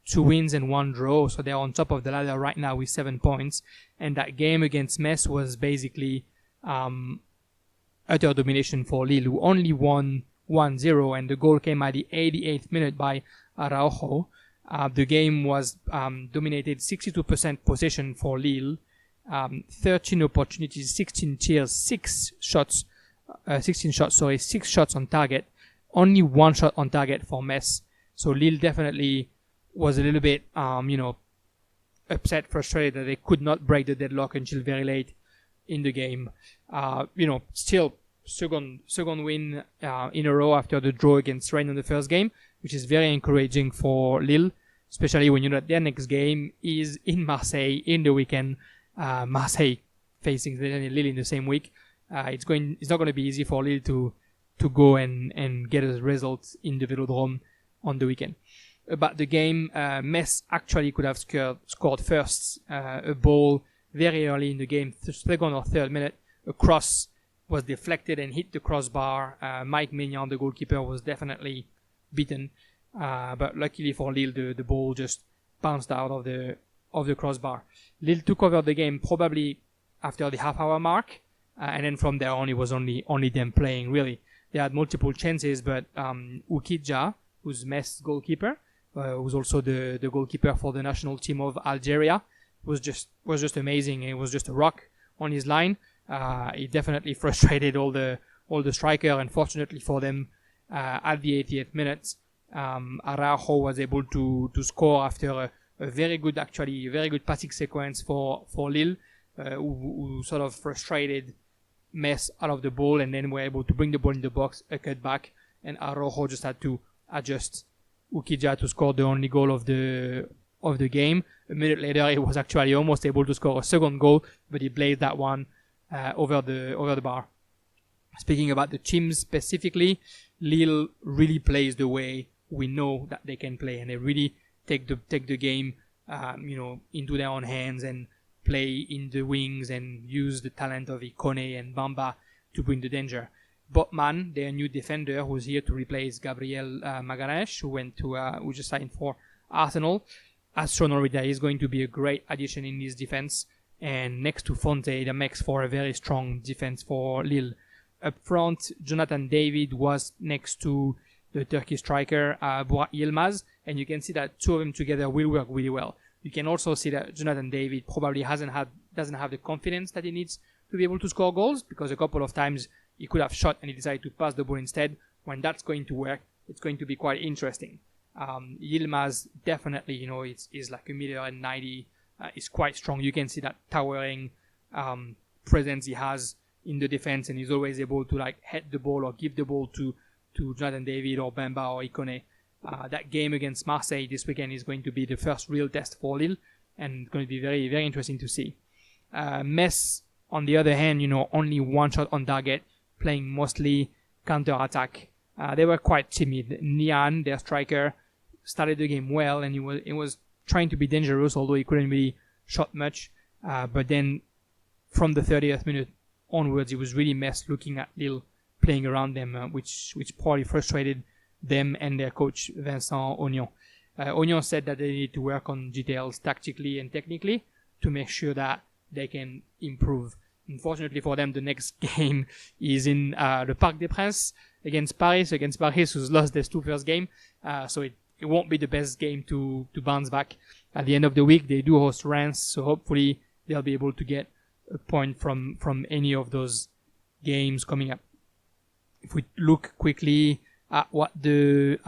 2 wins and 1 draw, so they're on top of the ladder right now with 7 points. And that game against Metz was basically utter domination for Lille, who only won 1-0, and the goal came at the 88th minute by Araujo. The game was dominated 62% possession for Lille, 13 opportunities, 16 tiers, 6 shots on target, only 1 shot on target for Metz. So Lille definitely was a little bit, upset, frustrated that they could not break the deadlock until very late in the game. Still second win in a row after the draw against Rennes in the first game, which is very encouraging for Lille, especially when you know that their next game is in Marseille in the weekend. Marseille facing Lille in the same week. It's not going to be easy for Lille to go and get a result in the Velodrome on the weekend. About the game, Metz actually could have scored first. A ball very early in the game, second or third minute, a cross was deflected and hit the crossbar. Mike Maignan, the goalkeeper, was definitely beaten. But luckily for Lille, the ball just bounced out of the crossbar. Lille took over the game probably after the half-hour mark, and then from there on, it was only them playing, really. They had multiple chances, but Ukidja, who's Metz goalkeeper, who's also the goalkeeper for the national team of Algeria, was just amazing. It was just a rock on his line. He definitely frustrated all the striker. Unfortunately for them, at the 80th minute, Araujo was able to score after a very good passing sequence for Lille, who sort of frustrated Metz out of the ball, and then were able to bring the ball in the box, a cutback, and Araujo just had to adjust Ukidja to score the only goal of the game. A minute later, he was actually almost able to score a second goal, but he blazed that one over the bar. Speaking about the team specifically, Lille really plays the way we know that they can play, and they really take the game, into their own hands and play in the wings and use the talent of Ikone and Bamba to bring the danger. Botman, their new defender, who's here to replace Gabriel Maganesh, who just signed for Arsenal, has shown already that he's going to be a great addition in this defense. And next to Fonte, that makes for a very strong defense for Lille. Up front, Jonathan David was next to the Turkish striker Burak Yilmaz, and you can see that two of them together will work really well. You can also see that Jonathan David probably doesn't have the confidence that he needs to be able to score goals, because a couple of times he could have shot and he decided to pass the ball instead. When that's going to work, it's going to be quite interesting. Yilmaz definitely, is like 1.90 m. Is quite strong. You can see that towering presence he has in the defense, and he's always able to head the ball or give the ball to Jonathan David or Bamba or Ikone. That game against Marseille this weekend is going to be the first real test for Lille, and it's going to be very, very interesting to see. Metz, on the other hand, only 1 shot on target, playing mostly counter-attack. They were quite timid. Nian, their striker, started the game well, and he was trying to be dangerous, although he couldn't really shot much. But then from the 30th minute onwards, it was really Metz looking at Lille playing around them, which probably frustrated them and their coach Vincent Ognon. Ognon said that they need to work on details tactically and technically to make sure that they can improve. Unfortunately for them, the next game is in the Parc des Princes against Paris, who's lost their 2 first game. So it won't be the best game to bounce back. At the end of the week, they do host Reims, so hopefully they'll be able to get a point from any of those games coming up. If we look quickly at what the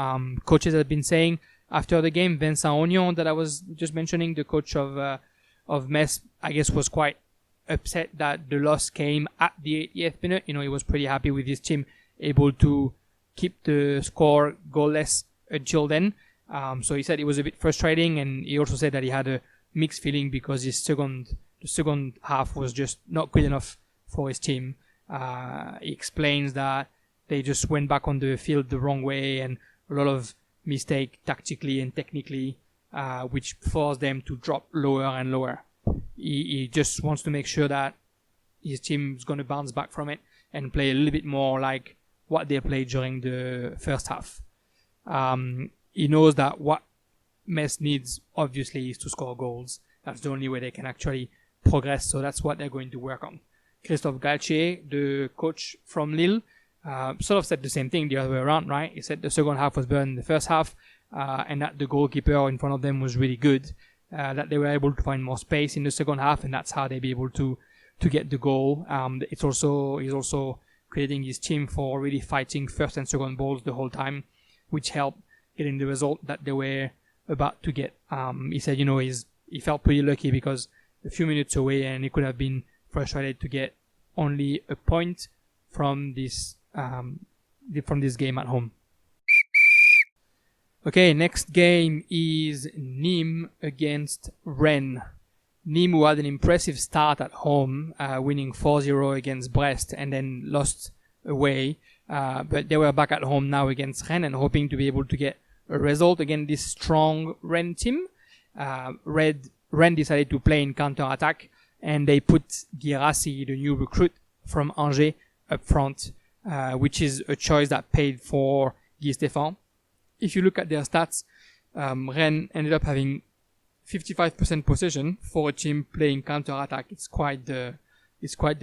coaches have been saying after the game, Vincent Ognon, that I was just mentioning, the coach of Metz, I guess was quite upset that the loss came at the 80th minute. He was pretty happy with his team able to keep the score goalless until then. So he said it was a bit frustrating, and he also said that he had a mixed feeling because the second half was just not good enough for his team. He explains that they just went back on the field the wrong way, and a lot of mistake tactically and technically, which forced them to drop lower and lower. He just wants to make sure that his team is going to bounce back from it and play a little bit more like what they played during the first half. He knows that what Metz needs, obviously, is to score goals. That's the only way they can actually progress, so that's what they're going to work on. Christophe Galtier, the coach from Lille, sort of said the same thing the other way around, right? He said the second half was better than the first half. and that the goalkeeper in front of them was really good, that they were able to find more space in the second half, and that's how they be able to get the goal. He's also creating his team for really fighting first and second balls the whole time, which helped getting the result that they were about to get. He said, he felt pretty lucky because a few minutes away and he could have been frustrated to get only a point from this game at home. Okay, next game is Nîmes against Rennes. Nîmes, who had an impressive start at home, winning 4-0 against Brest and then lost away. But they were back at home now against Rennes and hoping to be able to get a result against this strong Rennes team. Rennes decided to play in counter-attack and they put Guirassy, the new recruit from Angers, up front, which is a choice that paid for Guy Stéphane. If you look at their stats, Rennes ended up having 55% possession for a team playing counter-attack. It's quite the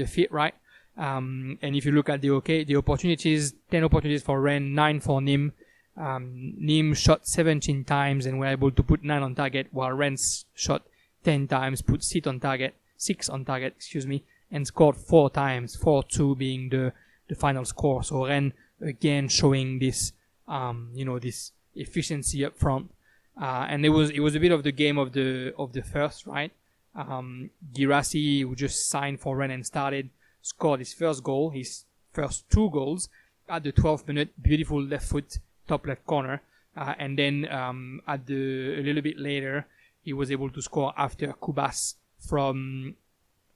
fit, right? And if you look at the opportunities, 10 opportunities for Rennes, 9 for Nîmes. Nîmes shot 17 times and were able to put 9 on target, while Rennes shot 10 times, put 6 on target, and scored 4 times, 4-2 being the final score. So Rennes again showing this, this efficiency up front. And it was a bit of the game of the first, right? Guirassy, who just signed for Rennes and scored his first goal, his first 2 goals at the 12th minute, beautiful left foot, top left corner, and then a little bit later he was able to score after Kubas from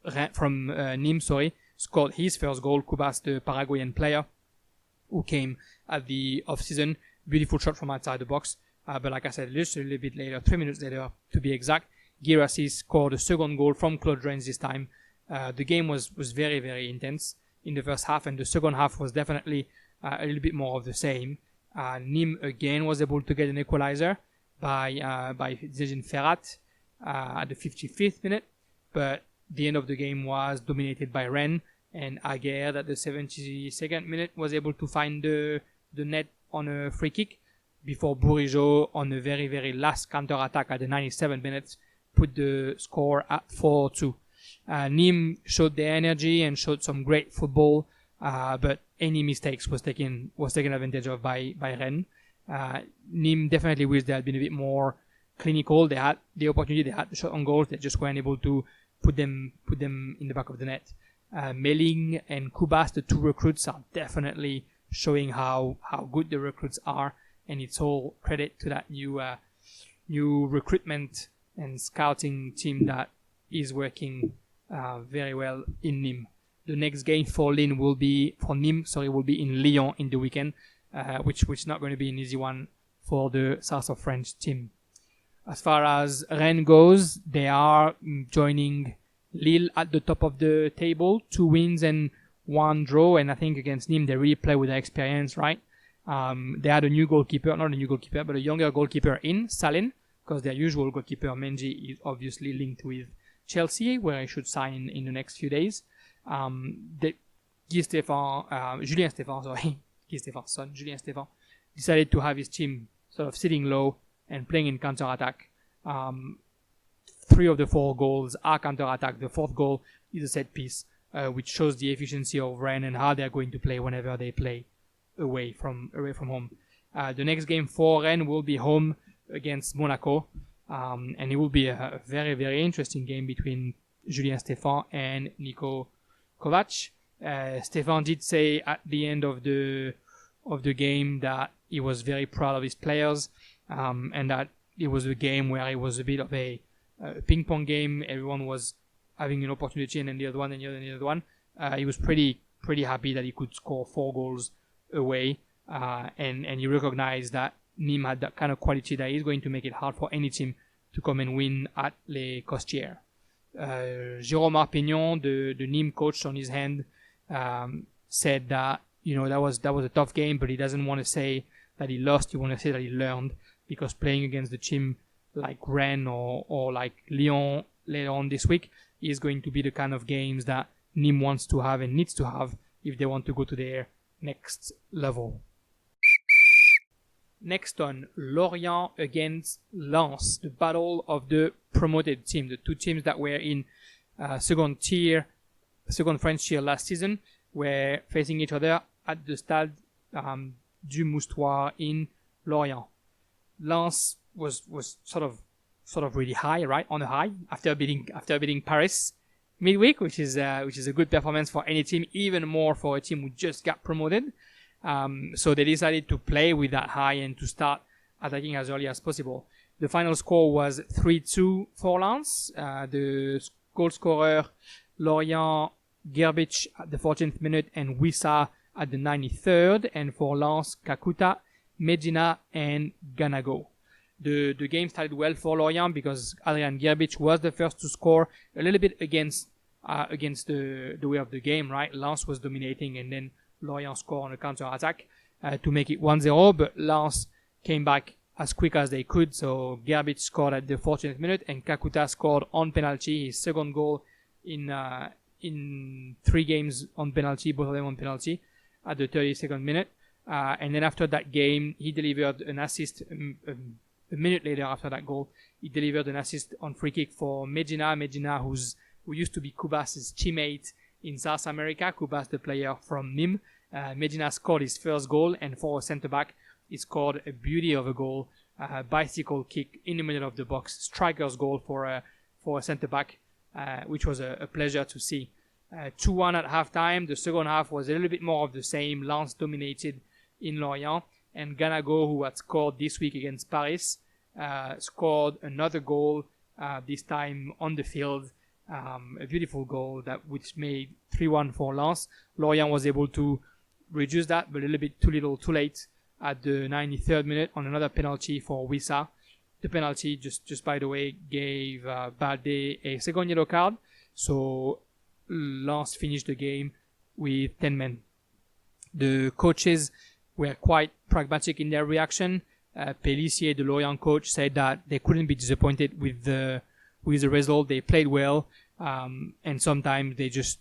Nîmes, scored his first goal. Kubas, the Paraguayan player who came at the off-season, beautiful shot from outside the box. But like I said, just a little bit later, 3 minutes later to be exact, Guirassy scored a second goal from Claude Rennes this time. The game was very, very intense in the first half, and the second half was definitely a little bit more of the same. Nîmes again was able to get an equalizer by Zedine Ferrat at the 55th minute, but the end of the game was dominated by Rennes, and Aguerre at the 72nd minute was able to find the net on a free kick before Bourigeaud on a very, very last counter-attack at the 97th minute put the score at 4-2. Nîmes showed their energy and showed some great football, but any mistakes was taken advantage of by Rennes. Nîmes definitely wish they had been a bit more clinical. They had the opportunity, they had the shot on goals, they just weren't able to put them in the back of the net. Meling and Kubas, the 2 recruits, are definitely showing how good the recruits are, and it's all credit to that new recruitment and scouting team that is working very well in Nîmes. The next game for Nîmes will be in Lyon in the weekend, which is not going to be an easy one for the South of French team. As far as Rennes goes, they are joining Lille at the top of the table, 2 wins and 1 draw, and I think against Nîmes they really play with their experience, right? They had a younger goalkeeper in Salin, because their usual goalkeeper Menji is obviously linked with Chelsea, where he should sign in the next few days. Julien Stéphane's son, Julien Stéphane, decided to have his team sort of sitting low and playing in counter-attack. 3 of the 4 goals are counter-attack. The 4th goal is a set piece, which shows the efficiency of Rennes and how they're going to play whenever they play away from home. The next game for Rennes will be home against Monaco, and it will be a very, very interesting game between Julien Stéphane and Nico Kovac. Stéphane did say at the end of the game that he was very proud of his players, and that it was a game where it was a bit of a ping pong game. Everyone was having an opportunity, and then the other one, and the other one. He was pretty happy that he could score 4 goals away, and he recognized that Nîmes had that kind of quality that is going to make it hard for any team to come and win at Les Costières. Jérôme Arpignon, the Nîmes coach, on his hand, said that that was a tough game, but he doesn't want to say that he lost. He wants to say that he learned, because playing against the team like Rennes or like Lyon later on this week is going to be the kind of games that Nîmes wants to have and needs to have if they want to go to their next level. Next on, Lorient against Lens, the battle of the promoted team, the two teams that were in second French tier last season, were facing each other at the Stade du Moustoir in Lorient. Lens was sort of really high, right, on a high after beating Paris midweek, which is a good performance for any team, even more for a team who just got promoted. So they decided to play with that high and to start attacking as early as possible. The final score was 3-2 for Lens. The goal scorer Lorient, Gerbic at the 14th minute and Wissa at the 93rd, and for Lens, Kakuta, Medina and Ganago. The game started well for Lorient because Adrian Gerbic was the first to score, a little bit against the way of the game, right? Lens was dominating and then Lorient scored on a counter-attack to make it 1-0, but Lens came back as quick as they could, so Gerbic scored at the 14th minute and Kakuta scored on penalty, his second goal in 3 games on penalty, both of them on penalty, at the 32nd minute. And then after that game, he delivered an assist a minute later after that goal. He delivered an assist on free kick for Medina, who used to be Kubas' teammate in South America. Kubas, the player from Nîmes. Medina scored his first goal, and for a centre-back, he scored a beauty of a goal, bicycle kick in the middle of the box, striker's goal for a centre-back, which was a pleasure to see. 2-1 at halftime. The second half was a little bit more of the same. Lens dominated in Lorient, and Ganago, who had scored this week against Paris, scored another goal, this time on the field. A beautiful goal which made 3-1 for Lens. Lorient was able to reduce that, but a little bit too little, too late at the 93rd minute on another penalty for Wissa. The penalty, just by the way, gave Balde a second yellow card, so Lens finished the game with 10 men. The coaches were quite pragmatic in their reaction. Pélissier, the Lorient coach, said that they couldn't be disappointed with the result. They played well, and sometimes they just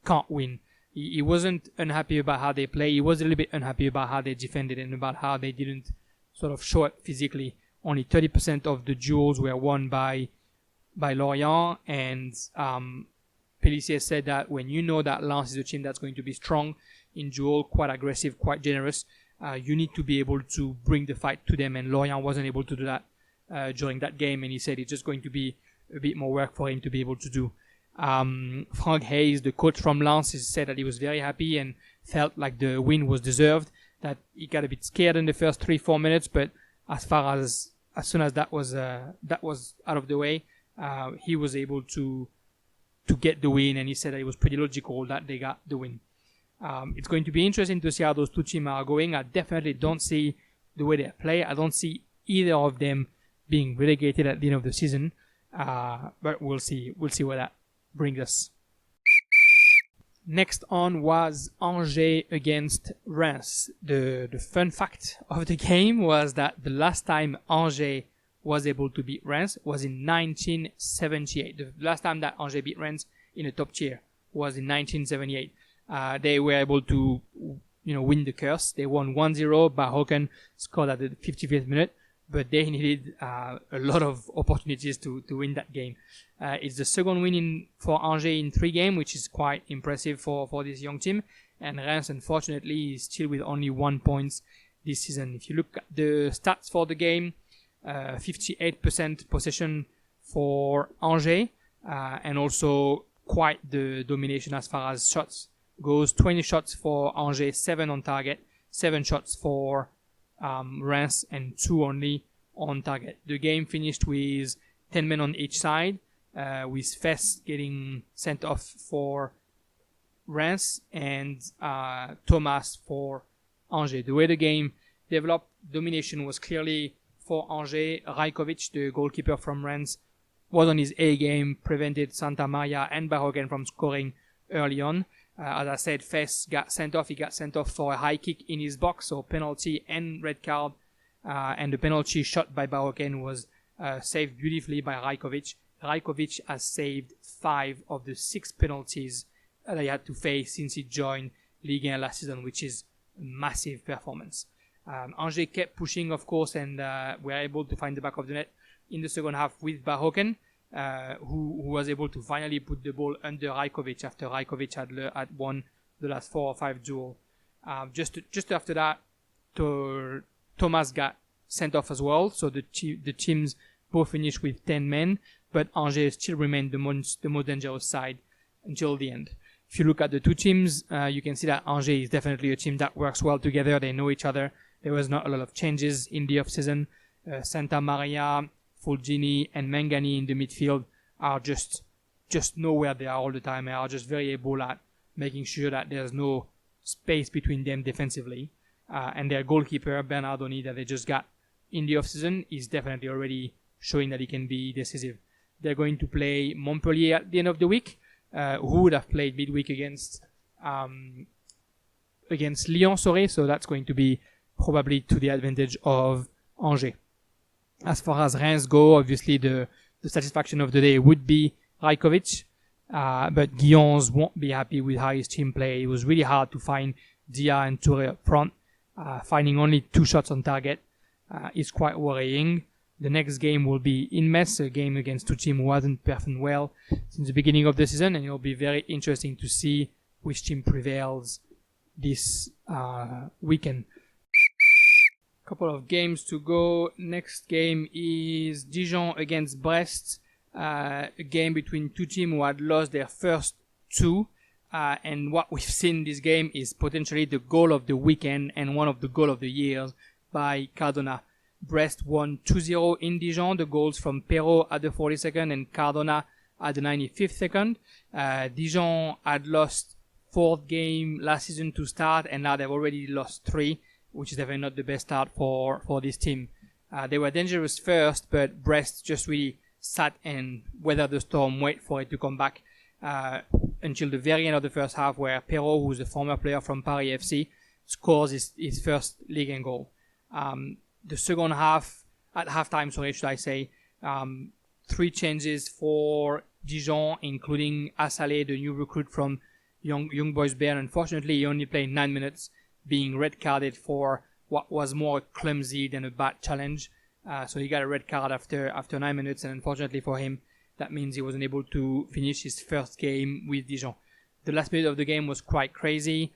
can't win. He wasn't unhappy about how they play. He was a little bit unhappy about how they defended and about how they didn't sort of show up physically. Only 30% of the duels were won by Lorient, and Pélissier said that when you know that Lens is a team that's going to be strong in duel, quite aggressive, quite generous, you need to be able to bring the fight to them, and Lorient wasn't able to do that during that game, and he said it's just going to be a bit more work for him to be able to do. Frank Hayes, the coach from Lens, said that he was very happy and felt like the win was deserved, that he got a bit scared in the first 3-4 minutes, but as soon as that was out of the way, he was able to get the win, and he said that it was pretty logical that they got the win. It's going to be interesting to see how those two teams are going. I definitely don't see the way they play. I don't see either of them being relegated at the end of the season, but we'll see where that brings us. Next on was Angers against Reims. The fun fact of the game was that the last time Angers was able to beat Reims was in 1978. The last time that Angers beat Reims in a top tier was in 1978. They were able to, win the curse. They won 1-0. Bahoken scored at the 55th minute, but they needed a lot of opportunities to win that game. It's the second win for Angers in 3 games, which is quite impressive for this young team. And Reims, unfortunately, is still with only 1 point this season. If you look at the stats for the game, 58% possession for Angers, and also quite the domination as far as shots goes. 20 shots for Angers, 7 on target, 7 shots for Reims, and 2 only on target. The game finished with 10 men on each side, with Fess getting sent off for Reims and Thomas for Angers. The way the game developed, domination was clearly for Angers. Rajkovic, the goalkeeper from Reims, was on his A game, prevented Santa Maria and Bahoken from scoring early on. As I said, Fess got sent off. He got sent off for a high kick in his box, so penalty and red card. And the penalty shot by Bahoken was saved beautifully by Rajkovic. Rajkovic has saved 5 of the 6 penalties that he had to face since he joined Ligue 1 last season, which is a massive performance. Angers kept pushing, of course, and were able to find the back of the net in the second half with Bahoken, who was able to finally put the ball under Rajkovic after Rajkovic had won the last 4 or 5 duels. Just after that, Thomas got sent off as well, so the teams both finished with 10 men, but Angers still remained the most dangerous side until the end. If you look at the two teams, you can see that Angers is definitely a team that works well together. They know each other. There was not a lot of changes in the off-season. Santa Maria, Fulgini, and Mangani in the midfield are just know where they are all the time. They are just very able at making sure that there's no space between them defensively. And their goalkeeper, Bernardoni, that they just got in the off-season, is definitely already showing that he can be decisive. They're going to play Montpellier at the end of the week, who would have played midweek against Lyon, so that's going to be probably to the advantage of Angers. As far as Reims go, obviously the satisfaction of the day would be Rajkovic, but Guillons won't be happy with how his team played. It was really hard to find Dia and Touré up front. Finding only 2 shots on target is quite worrying. The next game will be in Metz, a game against two teams who hasn't performed well since the beginning of the season, and it'll be very interesting to see which team prevails this weekend. Couple of games to go. Next game is Dijon against Brest, a game between two teams who had lost their first 2. And what we've seen in this game is potentially the goal of the weekend and one of the goal of the years by Cardona. Brest won 2-0 in Dijon. The goals from Perrault at the 42nd and Cardona at the 95th second. Dijon had lost 4th game last season to start, and now they've already lost 3, which is definitely not the best start for this team. They were dangerous first, but Brest just really sat and weathered the storm, wait for it to come back until the very end of the first half, where Perrault, who's a former player from Paris FC, scores his first league and goal. The second half, at halftime, should I say, 3 changes for Dijon, including Assalé, the new recruit from Young Boys Bern. Unfortunately, he only played 9 minutes, being red carded for what was more clumsy than a bad challenge. So he got a red card after 9 minutes, and unfortunately for him, that means he wasn't able to finish his first game with Dijon. The last minute of the game was quite crazy.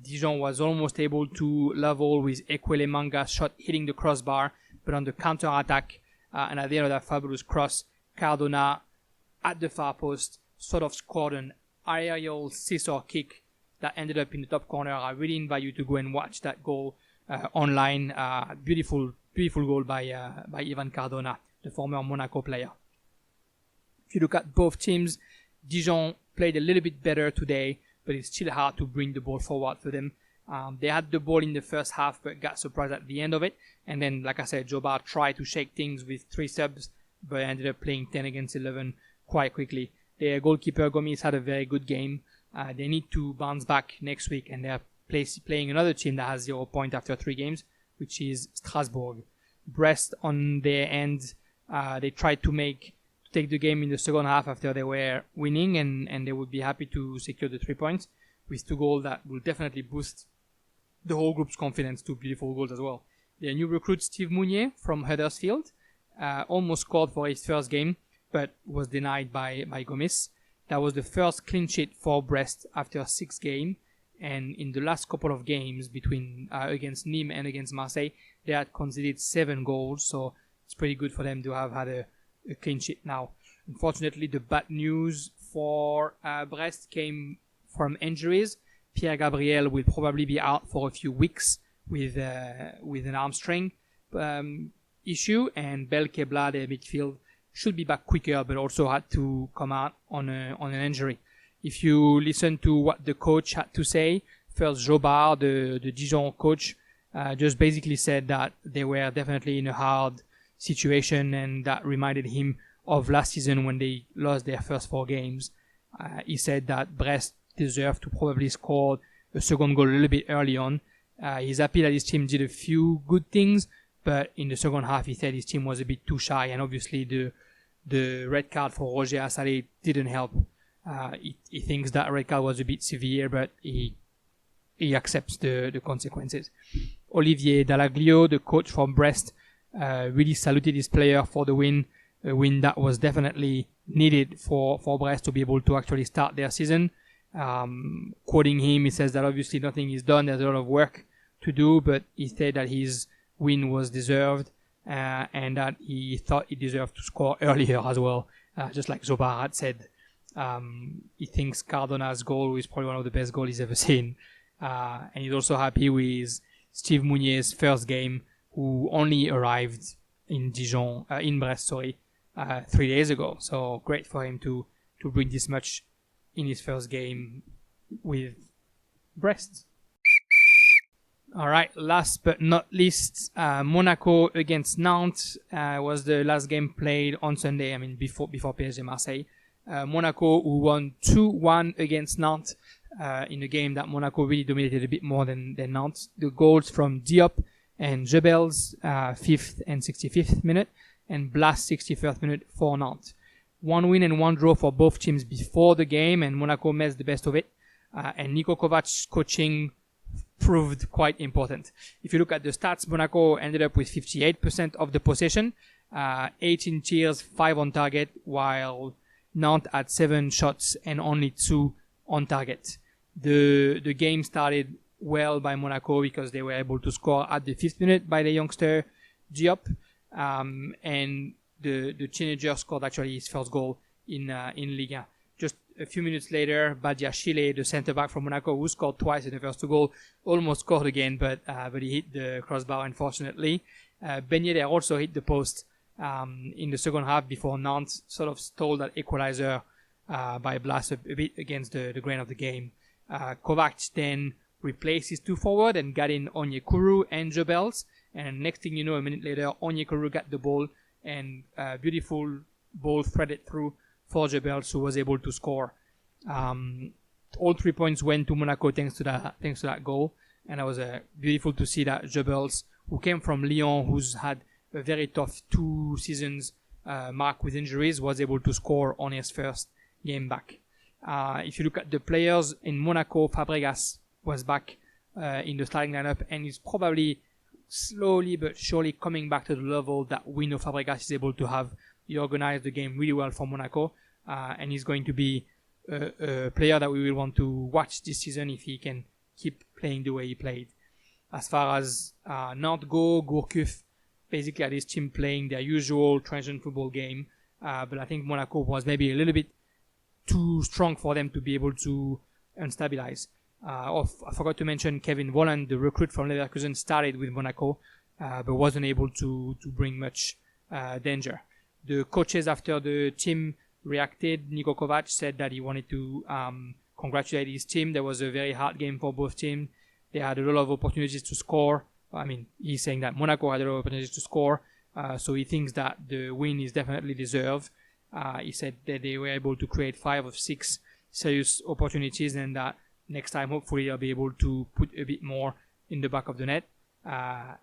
Dijon was almost able to level with Ekwele Manga's shot hitting the crossbar, but on the counter-attack, and at the end of that fabulous cross, Cardona, at the far post, sort of scored an aerial scissor kick that ended up in the top corner. I really invite you to go and watch that goal online. Beautiful goal by Ivan Cardona, the former Monaco player. If you look at both teams, Dijon played a little bit better today, but it's still hard to bring the ball forward for them. They had the ball in the first half, but got surprised at the end of it. And then, like I said, Jobard tried to shake things with 3 subs, but ended up playing 10 against 11 quite quickly. Their goalkeeper, Gomis, had a very good game. They need to bounce back next week, and they're playing another team that has 0 points after 3 games, which is Strasbourg. Brest, on their end, they tried to take the game in the second half after they were winning, and they would be happy to secure the 3 points with 2 goals that will definitely boost the whole group's confidence. 2 beautiful goals as well. Their new recruit, Steve Mounier from Huddersfield, almost scored for his first game, but was denied by Gomis. That was the first clean sheet for Brest after 6 games, and in the last couple of games between against Nîmes and against Marseille, they had conceded 7 goals, so it's pretty good for them to have had a clean sheet now. Unfortunately, the bad news for Brest came from injuries. Pierre Gabriel will probably be out for a few weeks with an hamstring issue, and Belkebla, the midfield, should be back quicker, but also had to come out on an injury. If you listen to what the coach had to say, first Jobard, the Dijon coach, just basically said that they were definitely in a hard situation, and that reminded him of last season when they lost their first 4 games. He said that Brest deserved to probably score a second goal a little bit early on. He's happy that his team did a few good things, but in the second half he said his team was a bit too shy, and obviously the red card for Roger Assalé didn't help. He thinks that red card was a bit severe, but he accepts the consequences. Olivier Dallaglio, the coach from Brest, really saluted his player for the win, a win that was definitely needed for Brest to be able to actually start their season. Quoting him, he says that obviously nothing is done, there's a lot of work to do, but he said that his win was deserved, and that he thought he deserved to score earlier as well, just like Zobar had said. He thinks Cardona's goal is probably one of the best goals he's ever seen, and he's also happy with Steve Mounier's first game, who only arrived in Dijon, in Brest, 3 days ago. So great for him to bring this much in his first game with Brest. Alright, last but not least, Monaco against Nantes was the last game played on Sunday, before PSG Marseille. Monaco, who won 2-1 against Nantes, in a game that Monaco really dominated a bit more than Nantes. The goals from Diop and Jebels, 5th and 65th minute, and Blas, 61st minute for Nantes. 1 win and 1 draw for both teams before the game, and Monaco made the best of it. And Niko Kovac's coaching proved quite important. If you look at the stats, Monaco ended up with 58% of the possession, 18 tiers, 5 on target, while Nantes had 7 shots and only 2 on target. The game started well by Monaco because they were able to score at the 5th minute by the youngster Diop, and the teenager scored actually his first goal in Ligue 1. Just a few minutes later, Badiashile, the centre-back from Monaco, who scored twice in the first 2 goals, almost scored again, but he hit the crossbar, unfortunately. Ben Yedder also hit the post in the second half before Nantes sort of stole that equalizer by Blas a bit against the grain of the game. Kovac then replaced his 2 forward and got in Onyekuru and Jebels, and next thing you know, a minute later, Onyekuru got the ball, and beautiful ball threaded through for Jebels, who was able to score. All 3 points went to Monaco thanks to that goal, and it was beautiful to see that Jebels, who came from Lyon, who's had a very tough 2 seasons marked with injuries, was able to score on his first game back. If you look at the players in Monaco, Fabregas was back in the starting lineup, and he's probably slowly but surely coming back to the level that we know Fabregas is able to have. He organized the game really well for Monaco, and he's going to be a player that we will want to watch this season if he can keep playing the way he played. As far as Nantes go, Gourcuff basically had his team playing their usual transient football game, but I think Monaco was maybe a little bit too strong for them to be able to unstabilize. I forgot to mention Kevin Volland, the recruit from Leverkusen, started with Monaco, but wasn't able to bring much danger. The coaches after the team reacted. Niko Kovac said that he wanted to congratulate his team. There was a very hard game for both teams. They had a lot of opportunities to score. He's saying that Monaco had a lot of opportunities to score, so he thinks that the win is definitely deserved. He said that they were able to create 5 of 6 serious opportunities, and that next time hopefully they'll be able to put a bit more in the back of the net.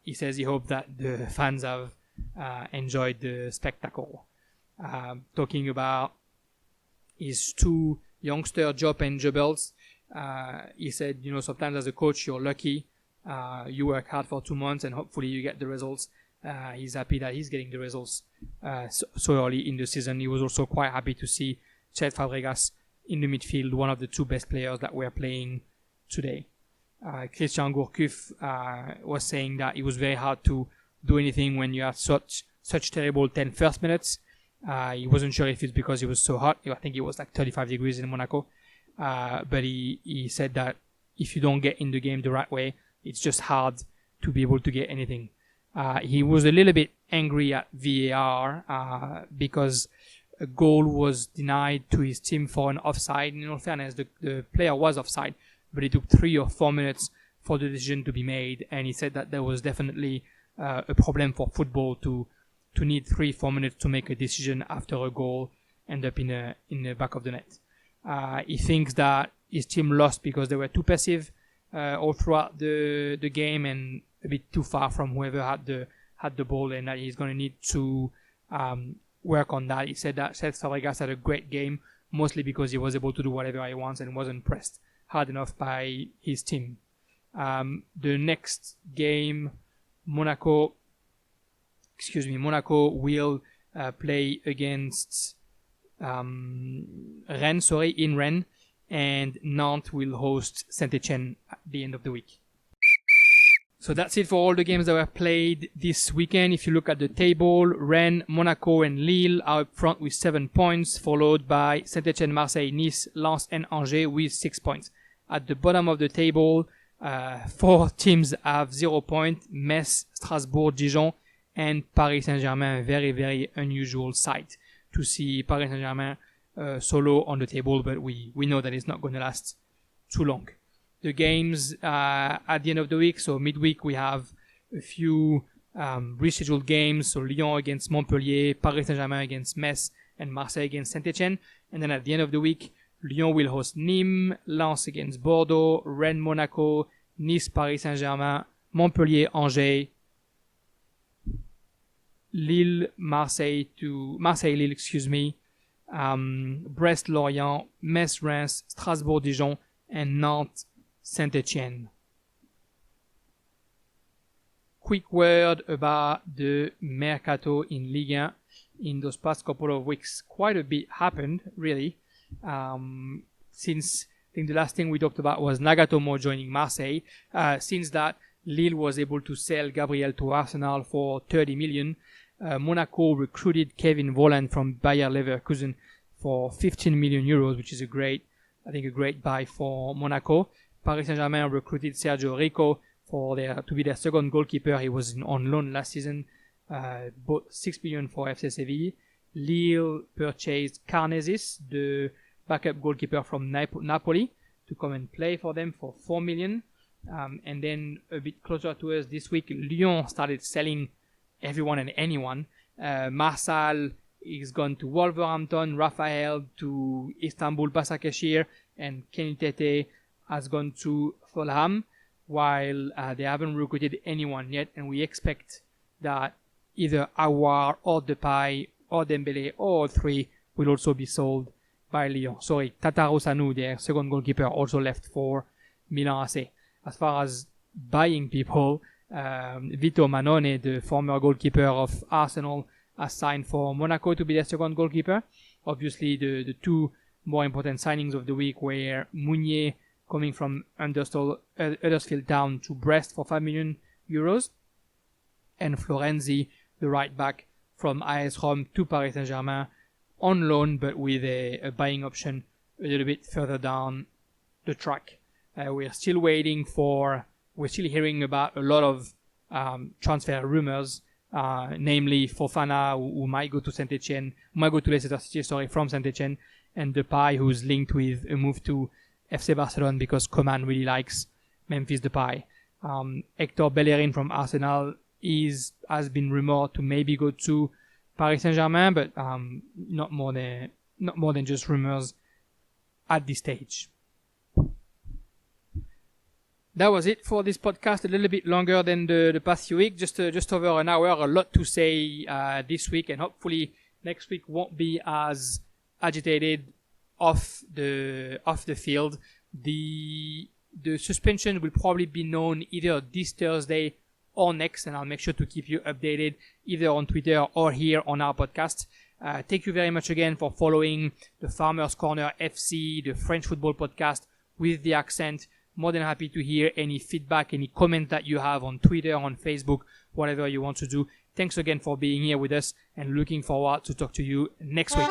He says he hopes that the fans have enjoyed the spectacle. Talking about his 2 youngsters, Diop and Jebels, he said, sometimes as a coach you're lucky. You work hard for 2 months and hopefully you get the results. He's happy that he's getting the results so early in the season. He was also quite happy to see Chet Fabregas in the midfield, one of the 2 best players that were playing today. Christian Gourcuff was saying that it was very hard to do anything when you had such terrible 10 first minutes. He wasn't sure if it's because it was so hot. I think it was like 35 degrees in Monaco. But he said that if you don't get in the game the right way, it's just hard to be able to get anything. He was a little bit angry at VAR because a goal was denied to his team for an offside. In all fairness, the player was offside, but it took 3 or 4 minutes for the decision to be made, and he said that there was definitely a problem for football to need 3-4 minutes to make a decision after a goal end up in the back of the net. He thinks that his team lost because they were too passive all throughout the game and a bit too far from whoever had the ball, and that he's going to need to work on that. He said that Cesc Fabregas had a great game, mostly because he was able to do whatever he wants and wasn't pressed hard enough by his team. The next game, Monaco will play against Rennes, in Rennes, and Nantes will host Saint-Etienne at the end of the week. So that's it for all the games that were played this weekend. If you look at the table, Rennes, Monaco and Lille are up front with 7 points, followed by Saint-Etienne, Marseille, Nice, Lens and Angers with 6 points. At the bottom of the table, 4 teams have 0 points, Metz, Strasbourg, Dijon and Paris Saint-Germain. A very, very unusual sight to see Paris Saint-Germain solo on the table, but we know that it's not going to last too long. The games at the end of the week, so midweek, we have a few rescheduled games. So Lyon against Montpellier, Paris Saint-Germain against Metz, and Marseille against Saint-Etienne. And then at the end of the week, Lyon will host Nîmes, Lens against Bordeaux, Rennes, Monaco, Nice, Paris Saint-Germain, Montpellier, Angers, Lille, Marseille, Lille, Brest, Lorient, Metz, Reims, Strasbourg, Dijon, and Nantes, Saint-Etienne. Quick word about the Mercato in Ligue 1. In those past couple of weeks, quite a bit happened, really. Since I think the last thing we talked about was Nagatomo joining Marseille. Since that, Lille was able to sell Gabriel to Arsenal for 30 million. Monaco recruited Kevin Volland from Bayer Leverkusen for 15 million euros, which is a great buy for Monaco. Paris Saint-Germain recruited Sergio Rico to be their second goalkeeper. He was on loan last season. Bought 6 million for FC Seville. Lille purchased Karnezis, the backup goalkeeper from Napoli, to come and play for them for 4 million. And then a bit closer to us this week, Lyon started selling everyone and anyone. Marsal is gone to Wolverhampton, Raphael to Istanbul Başakşehir, and Kenny Tete has gone to Fulham, while they haven't recruited anyone yet, and we expect that either Aouar or Depay or Dembélé or all three will also be sold by Lyon. Sorry, Tatarusanu, their second goalkeeper, also left for Milan AC. As far as buying people, Vito Manone, the former goalkeeper of Arsenal, has signed for Monaco to be their second goalkeeper. Obviously, the two more important signings of the week were Mounier coming from Huddersfield Town to Brest for 5 million euros, and Florenzi, the right back from AS Rome to Paris Saint-Germain on loan, but with a buying option a little bit further down the track. We're still hearing about a lot of transfer rumors, namely Fofana, who might go to Leicester City, from Saint-Etienne, and Depay, who's linked with a move to FC Barcelona because Coman really likes Memphis Depay. Hector Bellerin from Arsenal has been rumored to maybe go to Paris Saint-Germain, but not more than just rumors at this stage. That was it for this podcast. A little bit longer than the past few weeks, just over an hour. A lot to say this week, and hopefully next week won't be as agitated off the field. The suspension will probably be known either this Thursday or next, and I'll make sure to keep you updated either on Twitter or here on our podcast. Thank you very much again for following the Farmers Corner FC, the French football podcast with the accent. More than happy to hear any feedback, any comment that you have on Twitter, on Facebook, whatever you want to do. Thanks again for being here with us, and looking forward to talk to you next week.